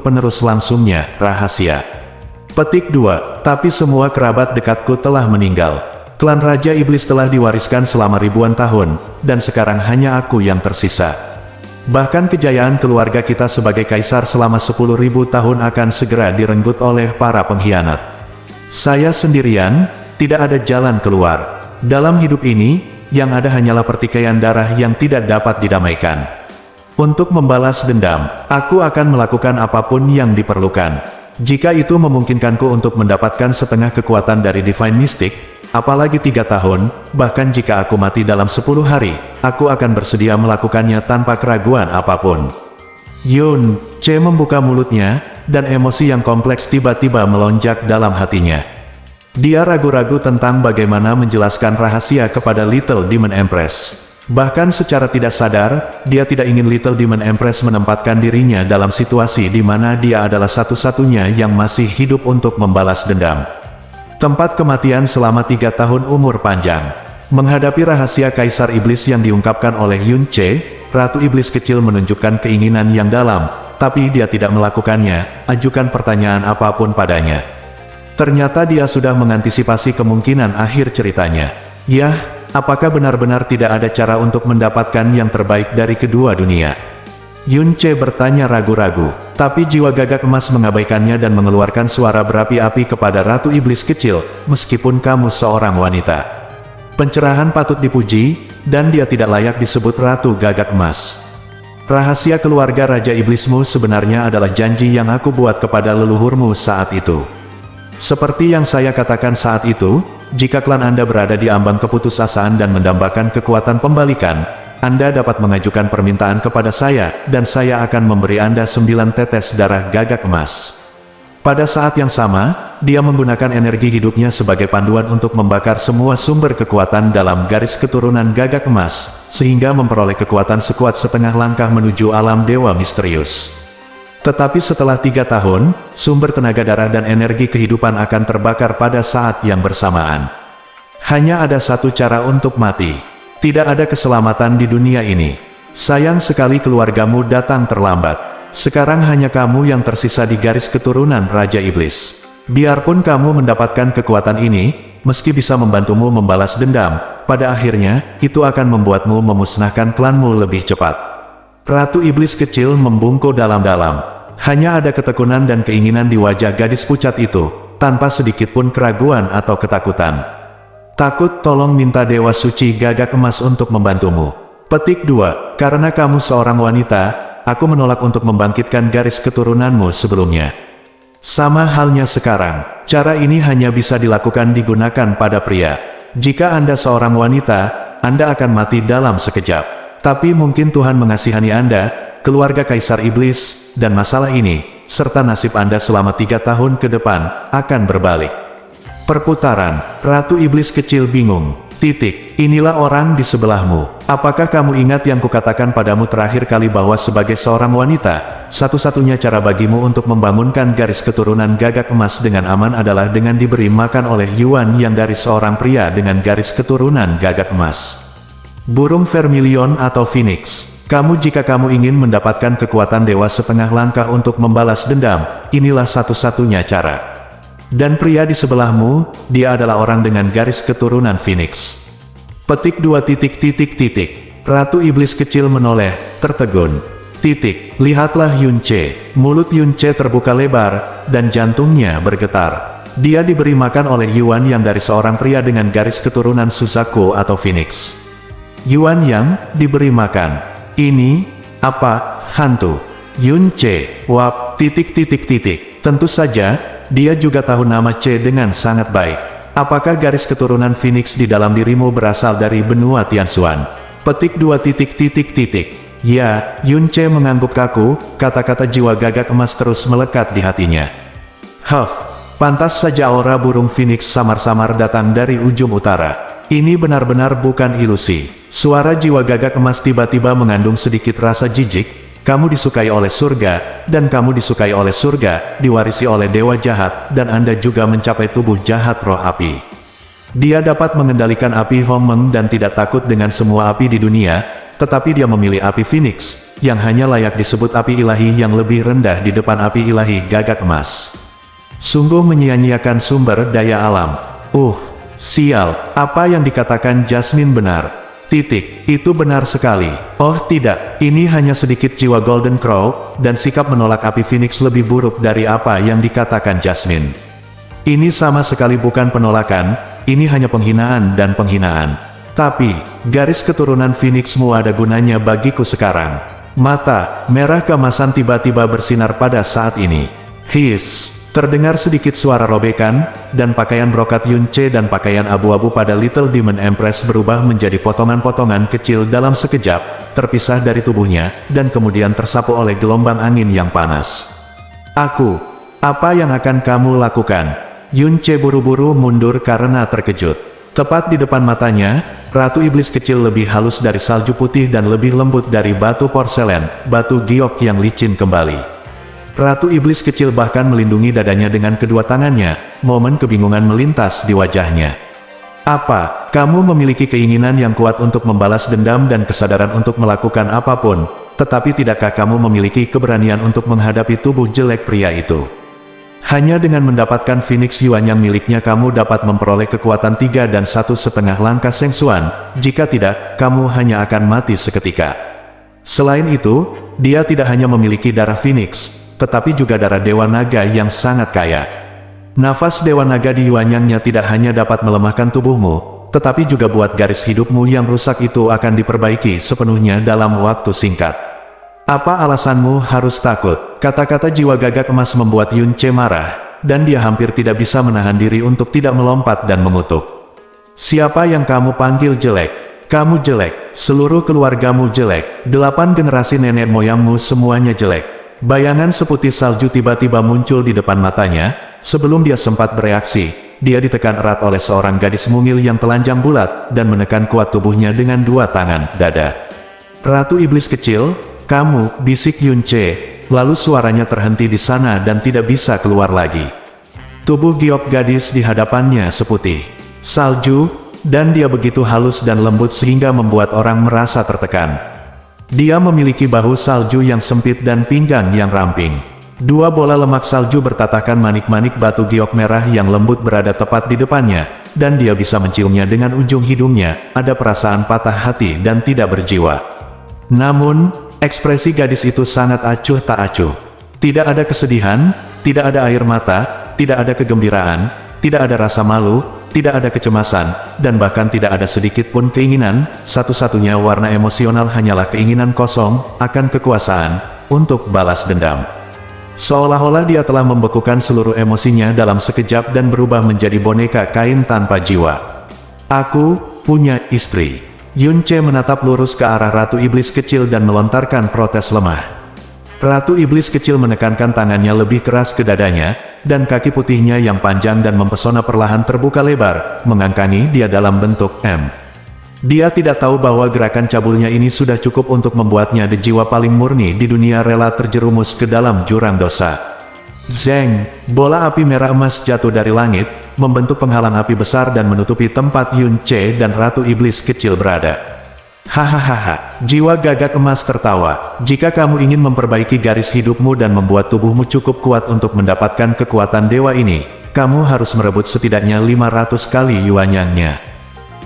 penerus langsungnya, rahasia. Petik 2, tapi semua kerabat dekatku telah meninggal. Klan Raja Iblis telah diwariskan selama ribuan tahun, dan sekarang hanya aku yang tersisa. Bahkan kejayaan keluarga kita sebagai kaisar selama 10.000 tahun akan segera direnggut oleh para pengkhianat. Saya sendirian, tidak ada jalan keluar. Dalam hidup ini, yang ada hanyalah pertikaian darah yang tidak dapat didamaikan. Untuk membalas dendam, aku akan melakukan apapun yang diperlukan. Jika itu memungkinkanku untuk mendapatkan setengah kekuatan dari Divine Mystic, apalagi 3 tahun, bahkan jika aku mati dalam 10 hari, aku akan bersedia melakukannya tanpa keraguan apapun. Yun Ce membuka mulutnya, dan emosi yang kompleks tiba-tiba melonjak dalam hatinya. Dia ragu-ragu tentang bagaimana menjelaskan rahasia kepada Little Demon Empress. Bahkan secara tidak sadar, dia tidak ingin Little Demon Empress menempatkan dirinya dalam situasi di mana dia adalah satu-satunya yang masih hidup untuk membalas dendam. Tempat kematian selama 3 tahun umur panjang. Menghadapi rahasia Kaisar Iblis yang diungkapkan oleh Yun Ce, Ratu Iblis kecil menunjukkan keinginan yang dalam, tapi dia tidak melakukannya. Ajukan pertanyaan apapun padanya. Ternyata dia sudah mengantisipasi kemungkinan akhir ceritanya. Yah, apakah benar-benar tidak ada cara untuk mendapatkan yang terbaik dari kedua dunia? Yun Ce bertanya ragu-ragu, tapi jiwa gagak emas mengabaikannya dan mengeluarkan suara berapi-api kepada Ratu Iblis kecil, meskipun kamu seorang wanita. Pencerahan patut dipuji, dan dia tidak layak disebut Ratu Gagak Emas. Rahasia keluarga Raja Iblismu sebenarnya adalah janji yang aku buat kepada leluhurmu saat itu. Seperti yang saya katakan saat itu, jika klan Anda berada di ambang keputusasaan dan mendambakan kekuatan pembalikan, Anda dapat mengajukan permintaan kepada saya, dan saya akan memberi Anda 9 tetes darah gagak emas. Pada saat yang sama, dia menggunakan energi hidupnya sebagai panduan untuk membakar semua sumber kekuatan dalam garis keturunan gagak emas, sehingga memperoleh kekuatan sekuat setengah langkah menuju alam dewa misterius. Tetapi setelah 3 tahun, sumber tenaga darah dan energi kehidupan akan terbakar pada saat yang bersamaan. Hanya ada satu cara untuk mati. Tidak ada keselamatan di dunia ini. Sayang sekali keluargamu datang terlambat. Sekarang hanya kamu yang tersisa di garis keturunan Raja Iblis. Biarpun kamu mendapatkan kekuatan ini, meski bisa membantumu membalas dendam, pada akhirnya, itu akan membuatmu memusnahkan klanmu lebih cepat. Ratu Iblis kecil membungkuk dalam-dalam. Hanya ada ketekunan dan keinginan di wajah gadis pucat itu, tanpa sedikit pun keraguan atau ketakutan. Takut, tolong minta Dewa Suci Gagak Emas untuk membantumu. Petik 2, karena kamu seorang wanita, aku menolak untuk membangkitkan garis keturunanmu sebelumnya. Sama halnya sekarang, cara ini hanya bisa digunakan pada pria. Jika Anda seorang wanita, Anda akan mati dalam sekejap. Tapi mungkin Tuhan mengasihani Anda, keluarga Kaisar Iblis, dan masalah ini, serta nasib Anda selama 3 tahun ke depan, akan berbalik. Perputaran, Ratu Iblis kecil bingung. Inilah orang di sebelahmu. Apakah kamu ingat yang kukatakan padamu terakhir kali bahwa sebagai seorang wanita, satu-satunya cara bagimu untuk membangunkan garis keturunan gagak emas dengan aman adalah dengan diberi makan oleh Yuan yang dari seorang pria dengan garis keturunan gagak emas. Burung vermilion atau phoenix. Jika kamu ingin mendapatkan kekuatan dewa setengah langkah untuk membalas dendam, inilah satu-satunya cara. Dan pria di sebelahmu, dia adalah orang dengan garis keturunan Phoenix. Petik 2. Ratu Iblis kecil menoleh, tertegun. Lihatlah Yun Ce. Mulut Yun Ce terbuka lebar, dan jantungnya bergetar. Dia diberi makan oleh Yuan yang dari seorang pria dengan garis keturunan Suzaku atau Phoenix. Yuan yang diberi makan. Ini, apa, hantu? Yun Ce, wap, Tentu saja, dia juga tahu nama Ce dengan sangat baik. Apakah garis keturunan Phoenix di dalam dirimu berasal dari benua Tianxuan? Petik 2. Ya, Yun Ce mengangguk kaku, kata-kata jiwa gagak emas terus melekat di hatinya. Pantas saja aura burung Phoenix samar-samar datang dari ujung utara. Ini benar-benar bukan ilusi. Suara jiwa gagak emas tiba-tiba mengandung sedikit rasa jijik. Kamu disukai oleh surga, dan kamu disukai oleh surga, diwarisi oleh dewa jahat, dan Anda juga mencapai tubuh jahat roh api. Dia dapat mengendalikan api Hongmeng dan tidak takut dengan semua api di dunia, tetapi dia memilih api Phoenix, yang hanya layak disebut api ilahi yang lebih rendah di depan api ilahi gagak emas. Sungguh menyia-nyiakan sumber daya alam. Sial, apa yang dikatakan Jasmine benar. Itu benar sekali. Oh tidak, ini hanya sedikit jiwa Golden Crow, dan sikap menolak api Phoenix lebih buruk dari apa yang dikatakan Jasmine. Ini sama sekali bukan penolakan, ini hanya penghinaan dan penghinaan. Tapi, garis keturunan Phoenixmu ada gunanya bagiku sekarang. Mata merah keemasan tiba-tiba bersinar pada saat ini. Terdengar sedikit suara robekan, dan pakaian brokat Yunce dan pakaian abu-abu pada Little Demon Empress berubah menjadi potongan-potongan kecil dalam sekejap, terpisah dari tubuhnya, dan kemudian tersapu oleh gelombang angin yang panas. Apa yang akan kamu lakukan? Yunce buru-buru mundur karena terkejut. Tepat di depan matanya, Ratu Iblis kecil lebih halus dari salju putih dan lebih lembut dari batu porselen, batu giok yang licin kembali. Ratu Iblis kecil bahkan melindungi dadanya dengan kedua tangannya, momen kebingungan melintas di wajahnya. Apa, kamu memiliki keinginan yang kuat untuk membalas dendam dan kesadaran untuk melakukan apapun, tetapi tidakkah kamu memiliki keberanian untuk menghadapi tubuh jelek pria itu? Hanya dengan mendapatkan Phoenix Yuan yang miliknya kamu dapat memperoleh kekuatan 3 dan 1,5 langkah Sheng Xuan, jika tidak, kamu hanya akan mati seketika. Selain itu, dia tidak hanya memiliki darah Phoenix, tetapi juga darah Dewa Naga yang sangat kaya. Nafas Dewa Naga di Yuanyangnya tidak hanya dapat melemahkan tubuhmu, tetapi juga buat garis hidupmu yang rusak itu akan diperbaiki sepenuhnya dalam waktu singkat. Apa alasanmu harus takut? Kata-kata jiwa gagak emas membuat Yunce marah, dan dia hampir tidak bisa menahan diri untuk tidak melompat dan mengutuk. Siapa yang kamu panggil jelek? Kamu jelek, seluruh keluargamu jelek, 8 generasi nenek moyangmu semuanya jelek. Bayangan seputih salju tiba-tiba muncul di depan matanya. Sebelum dia sempat bereaksi, dia ditekan erat oleh seorang gadis mungil yang telanjang bulat, dan menekan kuat tubuhnya dengan 2 tangan dada. Ratu Iblis kecil, kamu, bisik Yunce, lalu suaranya terhenti di sana dan tidak bisa keluar lagi. Tubuh giok gadis di hadapannya seputih salju, dan dia begitu halus dan lembut sehingga membuat orang merasa tertekan. Dia memiliki bahu salju yang sempit dan pinggang yang ramping. 2 bola lemak salju bertatakan manik-manik batu giok merah yang lembut berada tepat di depannya, dan dia bisa menciumnya dengan ujung hidungnya. Ada perasaan patah hati dan tidak berjiwa. Namun, ekspresi gadis itu sangat acuh tak acuh. Tidak ada kesedihan, tidak ada air mata, tidak ada kegembiraan, tidak ada rasa malu, tidak ada kecemasan, dan bahkan tidak ada sedikit pun keinginan. Satu-satunya warna emosional hanyalah keinginan kosong akan kekuasaan untuk balas dendam. Seolah-olah dia telah membekukan seluruh emosinya dalam sekejap dan berubah menjadi boneka kain tanpa jiwa. Aku punya istri. Yunce menatap lurus ke arah Ratu Iblis kecil dan melontarkan protes lemah. Ratu Iblis kecil menekankan tangannya lebih keras ke dadanya, dan kaki putihnya yang panjang dan mempesona perlahan terbuka lebar, mengangkangi dia dalam bentuk M. Dia tidak tahu bahwa gerakan cabulnya ini sudah cukup untuk membuatnya the jiwa paling murni di dunia rela terjerumus ke dalam jurang dosa. Zeng, bola api merah emas jatuh dari langit, membentuk penghalang api besar dan menutupi tempat Yunce dan Ratu Iblis kecil berada. Hahaha, jiwa gagak emas tertawa. Jika kamu ingin memperbaiki garis hidupmu dan membuat tubuhmu cukup kuat untuk mendapatkan kekuatan dewa ini, kamu harus merebut setidaknya 500 kali yuanyangnya.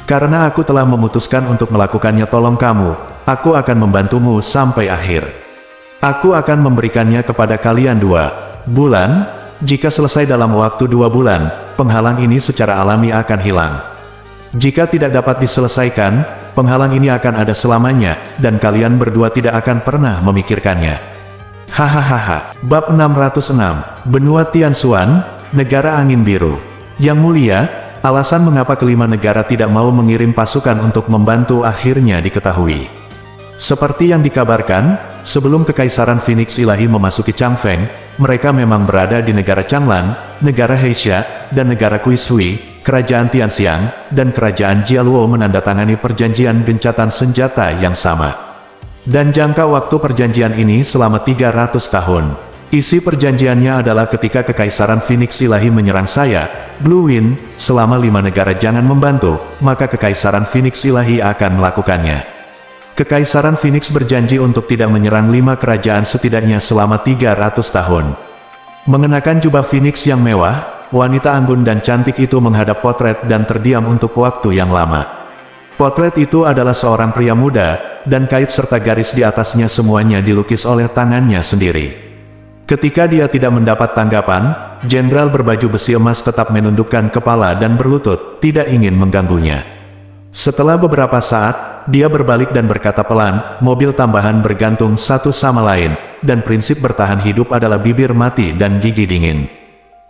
Karena aku telah memutuskan untuk melakukannya, tolong kamu, aku akan membantumu sampai akhir. Aku akan memberikannya kepada kalian 2 bulan, jika selesai dalam waktu 2 bulan, penghalang ini secara alami akan hilang. Jika tidak dapat diselesaikan, penghalang ini akan ada selamanya, dan kalian berdua tidak akan pernah memikirkannya. Hahaha. Bab 606, Benua Tianxuan, Negara Angin Biru. Yang mulia, alasan mengapa kelima negara tidak mau mengirim pasukan untuk membantu akhirnya diketahui. Seperti yang dikabarkan, sebelum Kekaisaran Phoenix Ilahi memasuki Changfeng, mereka memang berada di negara Changlan, negara Heisha, dan negara Kuishui. kerajaan Tianxiang, dan kerajaan Jialuo menandatangani perjanjian gencatan senjata yang sama. Dan jangka waktu perjanjian ini selama 300 tahun. Isi perjanjiannya adalah ketika Kekaisaran Phoenix Ilahi menyerang saya, Blue Wind, selama 5 negara jangan membantu, maka Kekaisaran Phoenix Ilahi akan melakukannya. Kekaisaran Phoenix berjanji untuk tidak menyerang 5 kerajaan setidaknya selama 300 tahun. Mengenakan jubah Phoenix yang mewah, wanita anggun dan cantik itu menghadap potret dan terdiam untuk waktu yang lama. Potret itu adalah seorang pria muda, dan kait serta garis di atasnya semuanya dilukis oleh tangannya sendiri. Ketika dia tidak mendapat tanggapan, jenderal berbaju besi emas tetap menundukkan kepala dan berlutut, tidak ingin mengganggunya. Setelah beberapa saat, dia berbalik dan berkata pelan, mobil tambahan bergantung satu sama lain, dan prinsip bertahan hidup adalah bibir mati dan gigi dingin.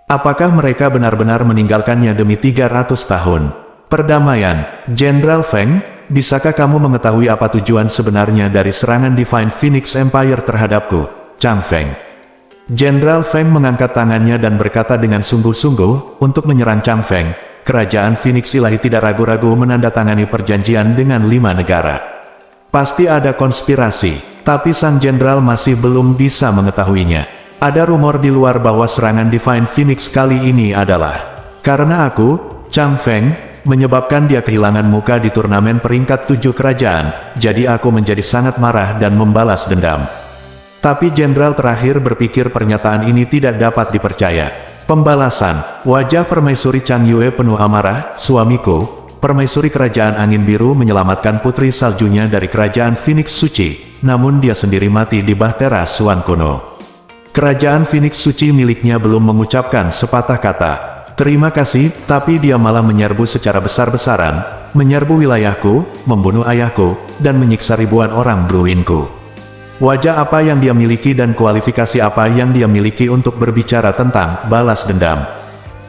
Apakah mereka benar-benar meninggalkannya demi 300 tahun? Perdamaian, Jenderal Feng, bisakah kamu mengetahui apa tujuan sebenarnya dari serangan Divine Phoenix Empire terhadapku, Chang Feng? Jenderal Feng mengangkat tangannya dan berkata dengan sungguh-sungguh, untuk menyerang Chang Feng, kerajaan Phoenix Ilahi tidak ragu-ragu menandatangani perjanjian dengan 5 negara. Pasti ada konspirasi, tapi sang jenderal masih belum bisa mengetahuinya. Ada rumor di luar bahwa serangan Divine Phoenix kali ini adalah karena aku, Chang Feng, menyebabkan dia kehilangan muka di turnamen peringkat 7 kerajaan, jadi aku menjadi sangat marah dan membalas dendam. Tapi jenderal terakhir berpikir pernyataan ini tidak dapat dipercaya. Pembalasan, wajah Permaisuri Chang Yue penuh amarah, suamiku, Permaisuri Kerajaan Angin Biru menyelamatkan putri saljunya dari Kerajaan Phoenix Suci, namun dia sendiri mati di Bahtera Suan kuno. Kerajaan Phoenix Suci miliknya belum mengucapkan sepatah kata terima kasih, tapi dia malah menyerbu secara besar-besaran, menyerbu wilayahku, membunuh ayahku, dan menyiksa ribuan orang Blue Wind-ku. Wajah apa yang dia miliki dan kualifikasi apa yang dia miliki untuk berbicara tentang balas dendam?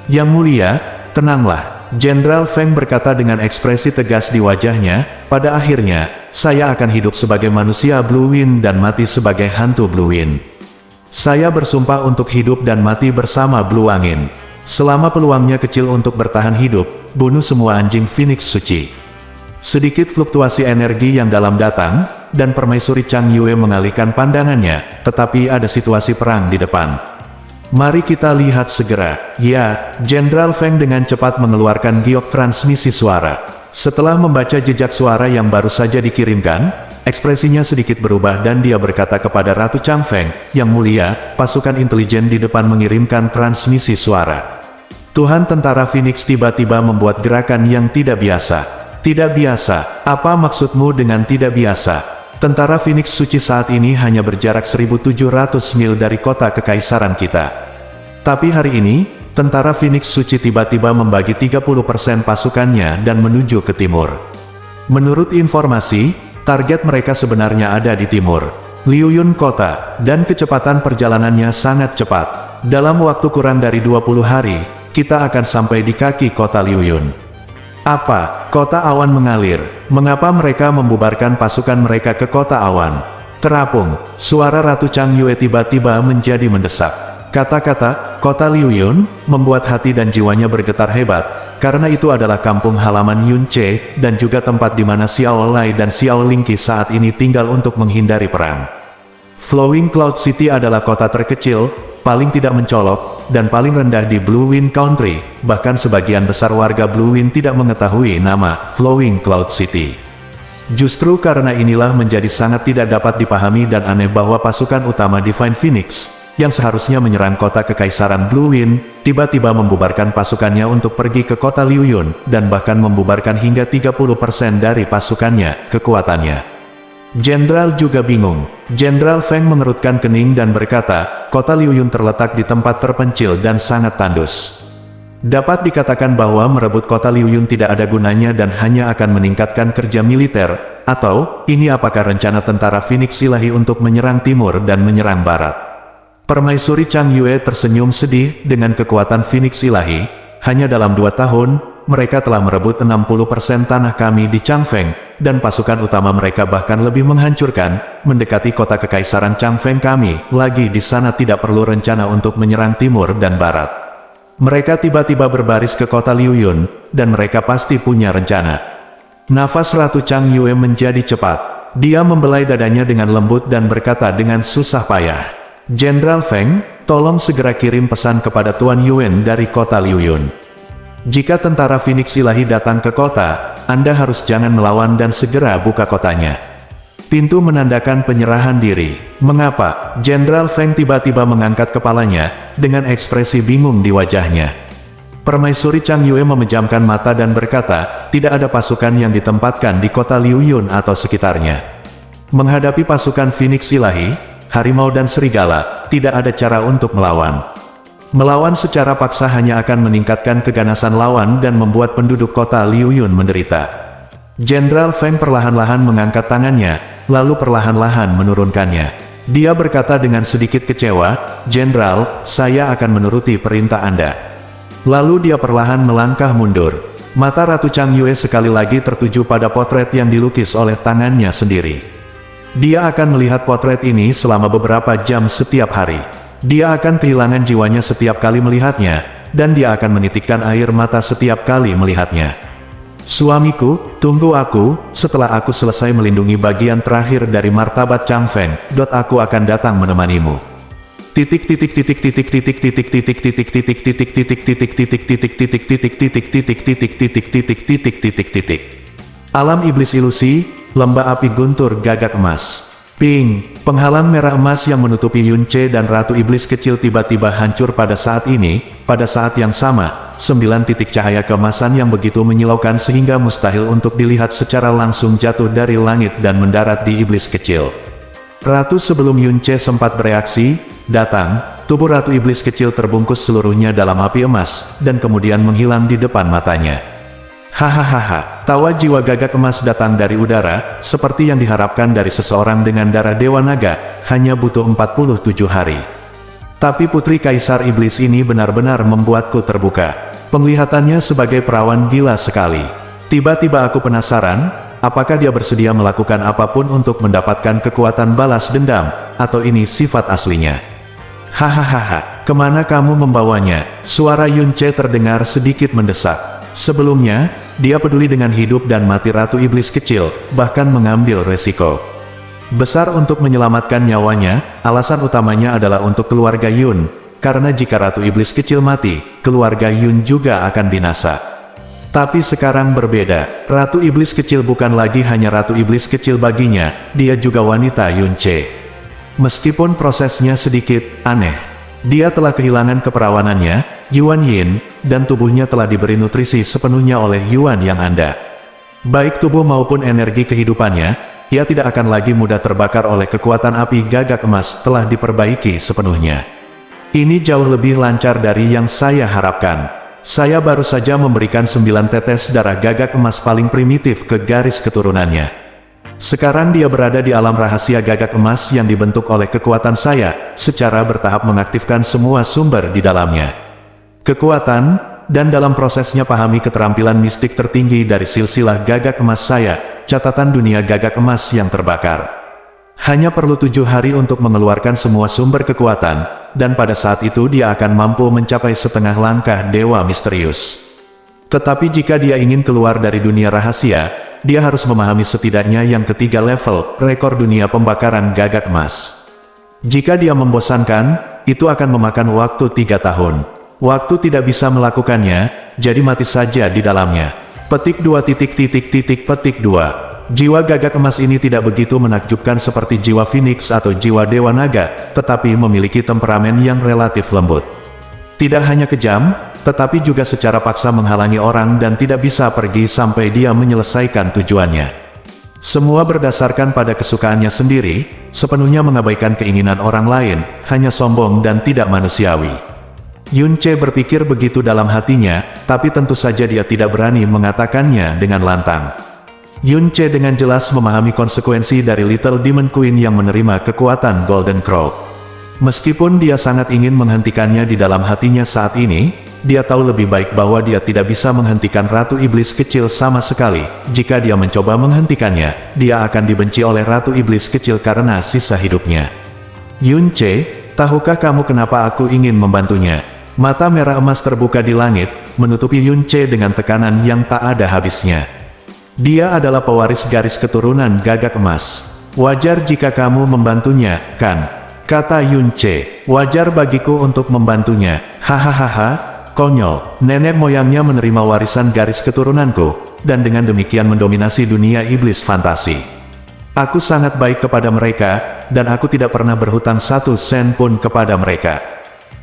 Yang mulia, tenanglah, Jenderal Feng berkata dengan ekspresi tegas di wajahnya, pada akhirnya, saya akan hidup sebagai manusia Blue Wind dan mati sebagai hantu Blue Wind. Saya bersumpah untuk hidup dan mati bersama Blue Angin. Selama peluangnya kecil untuk bertahan hidup, bunuh semua anjing Phoenix Suci. Sedikit fluktuasi energi yang dalam datang, dan Permaisuri Chang Yue mengalihkan pandangannya, tetapi ada situasi perang di depan. Mari kita lihat segera. Ya, Jenderal Feng dengan cepat mengeluarkan giok transmisi suara. Setelah membaca jejak suara yang baru saja dikirimkan, ekspresinya sedikit berubah dan dia berkata kepada Ratu Chang Feng, Yang mulia, pasukan intelijen di depan mengirimkan transmisi suara. Tuhan Tentara Phoenix tiba-tiba membuat gerakan yang tidak biasa. Tidak biasa, apa maksudmu dengan tidak biasa? Tentara Phoenix Suci saat ini hanya berjarak 1.700 mil dari kota kekaisaran kita. Tapi hari ini, Tentara Phoenix Suci tiba-tiba membagi 30% pasukannya dan menuju ke timur. Menurut informasi, target mereka sebenarnya ada di timur, Liuyun Kota, dan kecepatan perjalanannya sangat cepat. Dalam waktu kurang dari 20 hari, kita akan sampai di kaki kota Liuyun. Apa? Kota awan mengalir. Mengapa mereka membubarkan pasukan mereka ke kota awan? Terapung. Suara Ratu Chang Yue tiba-tiba menjadi mendesak. Kata-kata, kota Liuyun, membuat hati dan jiwanya bergetar hebat, karena itu adalah kampung halaman Yun Che, dan juga tempat di mana Xiao Lai dan Xiao Lingqi saat ini tinggal untuk menghindari perang. Flowing Cloud City adalah kota terkecil, paling tidak mencolok, dan paling rendah di Blue Wind Country, bahkan sebagian besar warga Blue Wind tidak mengetahui nama Flowing Cloud City. Justru karena inilah menjadi sangat tidak dapat dipahami dan aneh bahwa pasukan utama Divine Phoenix, yang seharusnya menyerang kota kekaisaran Blue Wind, tiba-tiba membubarkan pasukannya untuk pergi ke kota Liuyun, dan bahkan membubarkan hingga 30% dari pasukannya, kekuatannya. Jenderal juga bingung. Jenderal Feng mengerutkan kening dan berkata, kota Liuyun terletak di tempat terpencil dan sangat tandus. Dapat dikatakan bahwa merebut kota Liuyun tidak ada gunanya dan hanya akan meningkatkan kerja militer, atau, ini apakah rencana tentara Phoenix Ilahi untuk menyerang timur dan menyerang barat? Permaisuri Chang Yue tersenyum sedih dengan kekuatan Phoenix Ilahi. Hanya dalam 2 tahun, mereka telah merebut 60% tanah kami di Changfeng, dan pasukan utama mereka bahkan lebih menghancurkan, mendekati kota kekaisaran Changfeng kami, lagi di sana tidak perlu rencana untuk menyerang timur dan barat. Mereka tiba-tiba berbaris ke kota Liu Yun, dan mereka pasti punya rencana. Nafas Ratu Chang Yue menjadi cepat. Dia membelai dadanya dengan lembut dan berkata dengan susah payah, "Jenderal Feng, tolong segera kirim pesan kepada Tuan Yuan dari kota Liu Yun. Jika tentara Phoenix Ilahi datang ke kota, Anda harus jangan melawan dan segera buka kotanya." Pintu menandakan penyerahan diri. Mengapa? Jenderal Feng tiba-tiba mengangkat kepalanya, dengan ekspresi bingung di wajahnya. Permaisuri Chang Yue memejamkan mata dan berkata, tidak ada pasukan yang ditempatkan di kota Liu Yun atau sekitarnya. Menghadapi pasukan Phoenix Ilahi, harimau dan serigala, tidak ada cara untuk melawan. Melawan secara paksa hanya akan meningkatkan keganasan lawan dan membuat penduduk kota Liu Yun menderita. Jenderal Feng perlahan-lahan mengangkat tangannya, lalu perlahan-lahan menurunkannya. Dia berkata dengan sedikit kecewa, "Jenderal, saya akan menuruti perintah Anda." Lalu dia perlahan melangkah mundur. Mata Ratu Chang Yue sekali lagi tertuju pada potret yang dilukis oleh tangannya sendiri. Dia akan melihat potret ini selama beberapa jam setiap hari. Dia akan kehilangan jiwanya setiap kali melihatnya, dan dia akan menitikkan air mata setiap kali melihatnya. "Suamiku, tunggu aku, setelah aku selesai melindungi bagian terakhir dari martabat Chang Feng, aku akan datang menemanimu." Alam iblis ilusi, lembah api guntur gagak emas. Ping, penghalang merah emas yang menutupi Yun Ce dan Ratu Iblis kecil tiba-tiba hancur pada saat ini. Pada saat yang sama, 9 titik cahaya keemasan yang begitu menyilaukan sehingga mustahil untuk dilihat secara langsung jatuh dari langit dan mendarat di iblis kecil. Ratu sebelum Yun Ce sempat bereaksi, datang, tubuh Ratu Iblis kecil terbungkus seluruhnya dalam api emas, dan kemudian menghilang di depan matanya. Hahaha, tawa jiwa gagak emas datang dari udara, seperti yang diharapkan dari seseorang dengan darah Dewa Naga, hanya butuh 47 hari. Tapi Putri Kaisar Iblis ini benar-benar membuatku terbuka. Penglihatannya sebagai perawan gila sekali. Tiba-tiba aku penasaran, apakah dia bersedia melakukan apapun untuk mendapatkan kekuatan balas dendam, atau ini sifat aslinya? Hahaha, kemana kamu membawanya? Suara Yun Ce terdengar sedikit mendesak. Sebelumnya, dia peduli dengan hidup dan mati Ratu Iblis kecil, bahkan mengambil resiko besar untuk menyelamatkan nyawanya. Alasan utamanya adalah untuk keluarga Yun, karena jika Ratu Iblis kecil mati, keluarga Yun juga akan binasa. Tapi sekarang berbeda, Ratu Iblis kecil bukan lagi hanya Ratu Iblis kecil baginya, dia juga wanita Yun Ce. Meskipun prosesnya sedikit aneh, dia telah kehilangan keperawanannya, Yuan Yin, dan tubuhnya telah diberi nutrisi sepenuhnya oleh Yuan yang Anda. Baik tubuh maupun energi kehidupannya, ia tidak akan lagi mudah terbakar oleh kekuatan api gagak emas telah diperbaiki sepenuhnya. Ini jauh lebih lancar dari yang saya harapkan. Saya baru saja memberikan 9 tetes darah gagak emas paling primitif ke garis keturunannya. Sekarang dia berada di alam rahasia gagak emas yang dibentuk oleh kekuatan saya, secara bertahap mengaktifkan semua sumber di dalamnya. Kekuatan, dan dalam prosesnya pahami keterampilan mistik tertinggi dari silsilah gagak emas saya, catatan dunia gagak emas yang terbakar. Hanya perlu 7 hari untuk mengeluarkan semua sumber kekuatan, dan pada saat itu dia akan mampu mencapai setengah langkah dewa misterius. Tetapi jika dia ingin keluar dari dunia rahasia, dia harus memahami setidaknya yang ketiga level, rekor dunia pembakaran gagak emas. Jika dia membosankan, itu akan memakan waktu 3 tahun. Waktu tidak bisa melakukannya, jadi mati saja di dalamnya. Petik 2 petik 2. Jiwa gagak emas ini tidak begitu menakjubkan seperti jiwa Phoenix atau jiwa Dewa Naga, tetapi memiliki temperamen yang relatif lembut. Tidak hanya kejam, tetapi juga secara paksa menghalangi orang dan tidak bisa pergi sampai dia menyelesaikan tujuannya. Semua berdasarkan pada kesukaannya sendiri, sepenuhnya mengabaikan keinginan orang lain, hanya sombong dan tidak manusiawi. Yun Ce berpikir begitu dalam hatinya, tapi tentu saja dia tidak berani mengatakannya dengan lantang. Yun Ce dengan jelas memahami konsekuensi dari Little Demon Queen yang menerima kekuatan Golden Crow. Meskipun dia sangat ingin menghentikannya di dalam hatinya saat ini, dia tahu lebih baik bahwa dia tidak bisa menghentikan Ratu Iblis kecil sama sekali. Jika dia mencoba menghentikannya, dia akan dibenci oleh Ratu Iblis kecil karena sisa hidupnya. Yun Ce, tahukah kamu kenapa aku ingin membantunya? Mata merah emas terbuka di langit, menutupi Yun Ce dengan tekanan yang tak ada habisnya. Dia adalah pewaris garis keturunan Gagak Emas. Wajar jika kamu membantunya, kan? Kata Yun Ce. Wajar bagiku untuk membantunya. Hahaha. Konyol, nenek moyangnya menerima warisan garis keturunanku, dan dengan demikian mendominasi dunia iblis fantasi. Aku sangat baik kepada mereka, dan aku tidak pernah berhutang 1 sen pun kepada mereka.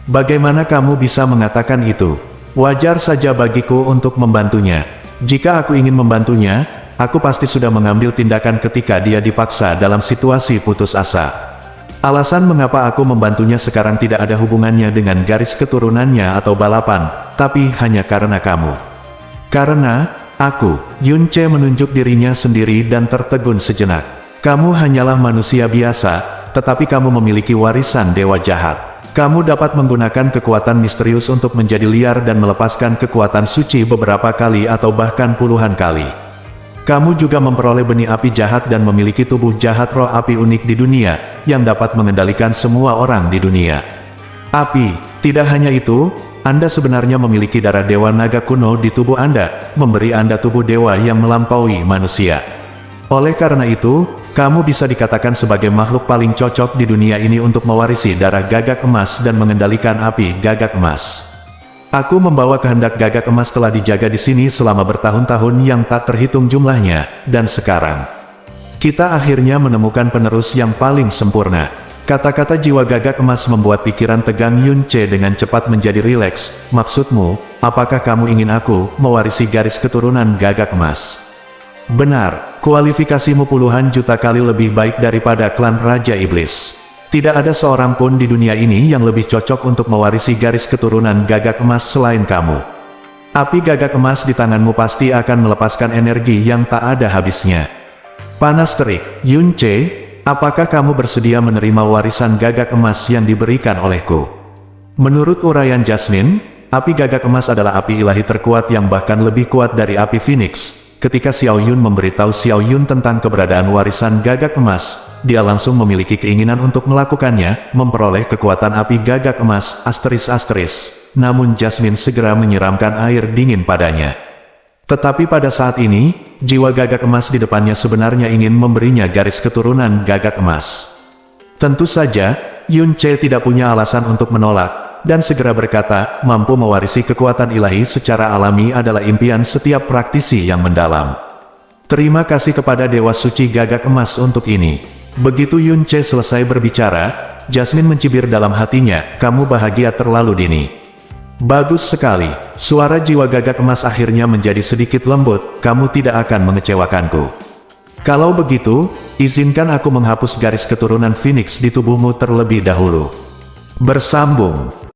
Bagaimana kamu bisa mengatakan itu? Wajar saja bagiku untuk membantunya. Jika aku ingin membantunya, aku pasti sudah mengambil tindakan ketika dia dipaksa dalam situasi putus asa. Alasan mengapa aku membantunya sekarang tidak ada hubungannya dengan garis keturunannya atau balapan, tapi hanya karena kamu. Karena, aku, Yun Ce menunjuk dirinya sendiri dan tertegun sejenak. Kamu hanyalah manusia biasa, tetapi kamu memiliki warisan dewa jahat. Kamu dapat menggunakan kekuatan misterius untuk menjadi liar dan melepaskan kekuatan suci beberapa kali atau bahkan puluhan kali. Kamu juga memperoleh benih api jahat dan memiliki tubuh jahat roh api unik di dunia, yang dapat mengendalikan semua orang di dunia. Api, tidak hanya itu, Anda sebenarnya memiliki darah dewa naga kuno di tubuh Anda, memberi Anda tubuh dewa yang melampaui manusia. Oleh karena itu, kamu bisa dikatakan sebagai makhluk paling cocok di dunia ini untuk mewarisi darah Gagak Emas dan mengendalikan api Gagak Emas. Aku membawa kehendak Gagak Emas telah dijaga di sini selama bertahun-tahun yang tak terhitung jumlahnya, dan sekarang kita akhirnya menemukan penerus yang paling sempurna. Kata-kata jiwa Gagak Emas membuat pikiran tegang Yun Ce dengan cepat menjadi rileks. Maksudmu, apakah kamu ingin aku mewarisi garis keturunan Gagak Emas? Benar, kualifikasimu puluhan juta kali lebih baik daripada klan Raja Iblis. Tidak ada seorang pun di dunia ini yang lebih cocok untuk mewarisi garis keturunan Gagak Emas selain kamu. Api Gagak Emas di tanganmu pasti akan melepaskan energi yang tak ada habisnya. Panas terik, Yun Ce, apakah kamu bersedia menerima warisan Gagak Emas yang diberikan olehku? Menurut uraian Jasmine, api Gagak Emas adalah api ilahi terkuat yang bahkan lebih kuat dari api Phoenix. Ketika Xiao Yun memberitahu Xiao Yun tentang keberadaan warisan Gagak Emas, dia langsung memiliki keinginan untuk melakukannya, memperoleh kekuatan api Gagak Emas, ***. Namun Jasmine segera menyiramkan air dingin padanya. Tetapi pada saat ini, jiwa Gagak Emas di depannya sebenarnya ingin memberinya garis keturunan Gagak Emas. Tentu saja, Yun Ce tidak punya alasan untuk menolak, dan segera berkata, mampu mewarisi kekuatan ilahi secara alami adalah impian setiap praktisi yang mendalam. Terima kasih kepada Dewa Suci Gagak Emas untuk ini. Begitu Yun Ce selesai berbicara, Jasmine mencibir dalam hatinya, kamu bahagia terlalu dini. Bagus sekali, suara jiwa Gagak Emas akhirnya menjadi sedikit lembut, kamu tidak akan mengecewakanku. Kalau begitu, izinkan aku menghapus garis keturunan Phoenix di tubuhmu terlebih dahulu. Bersambung.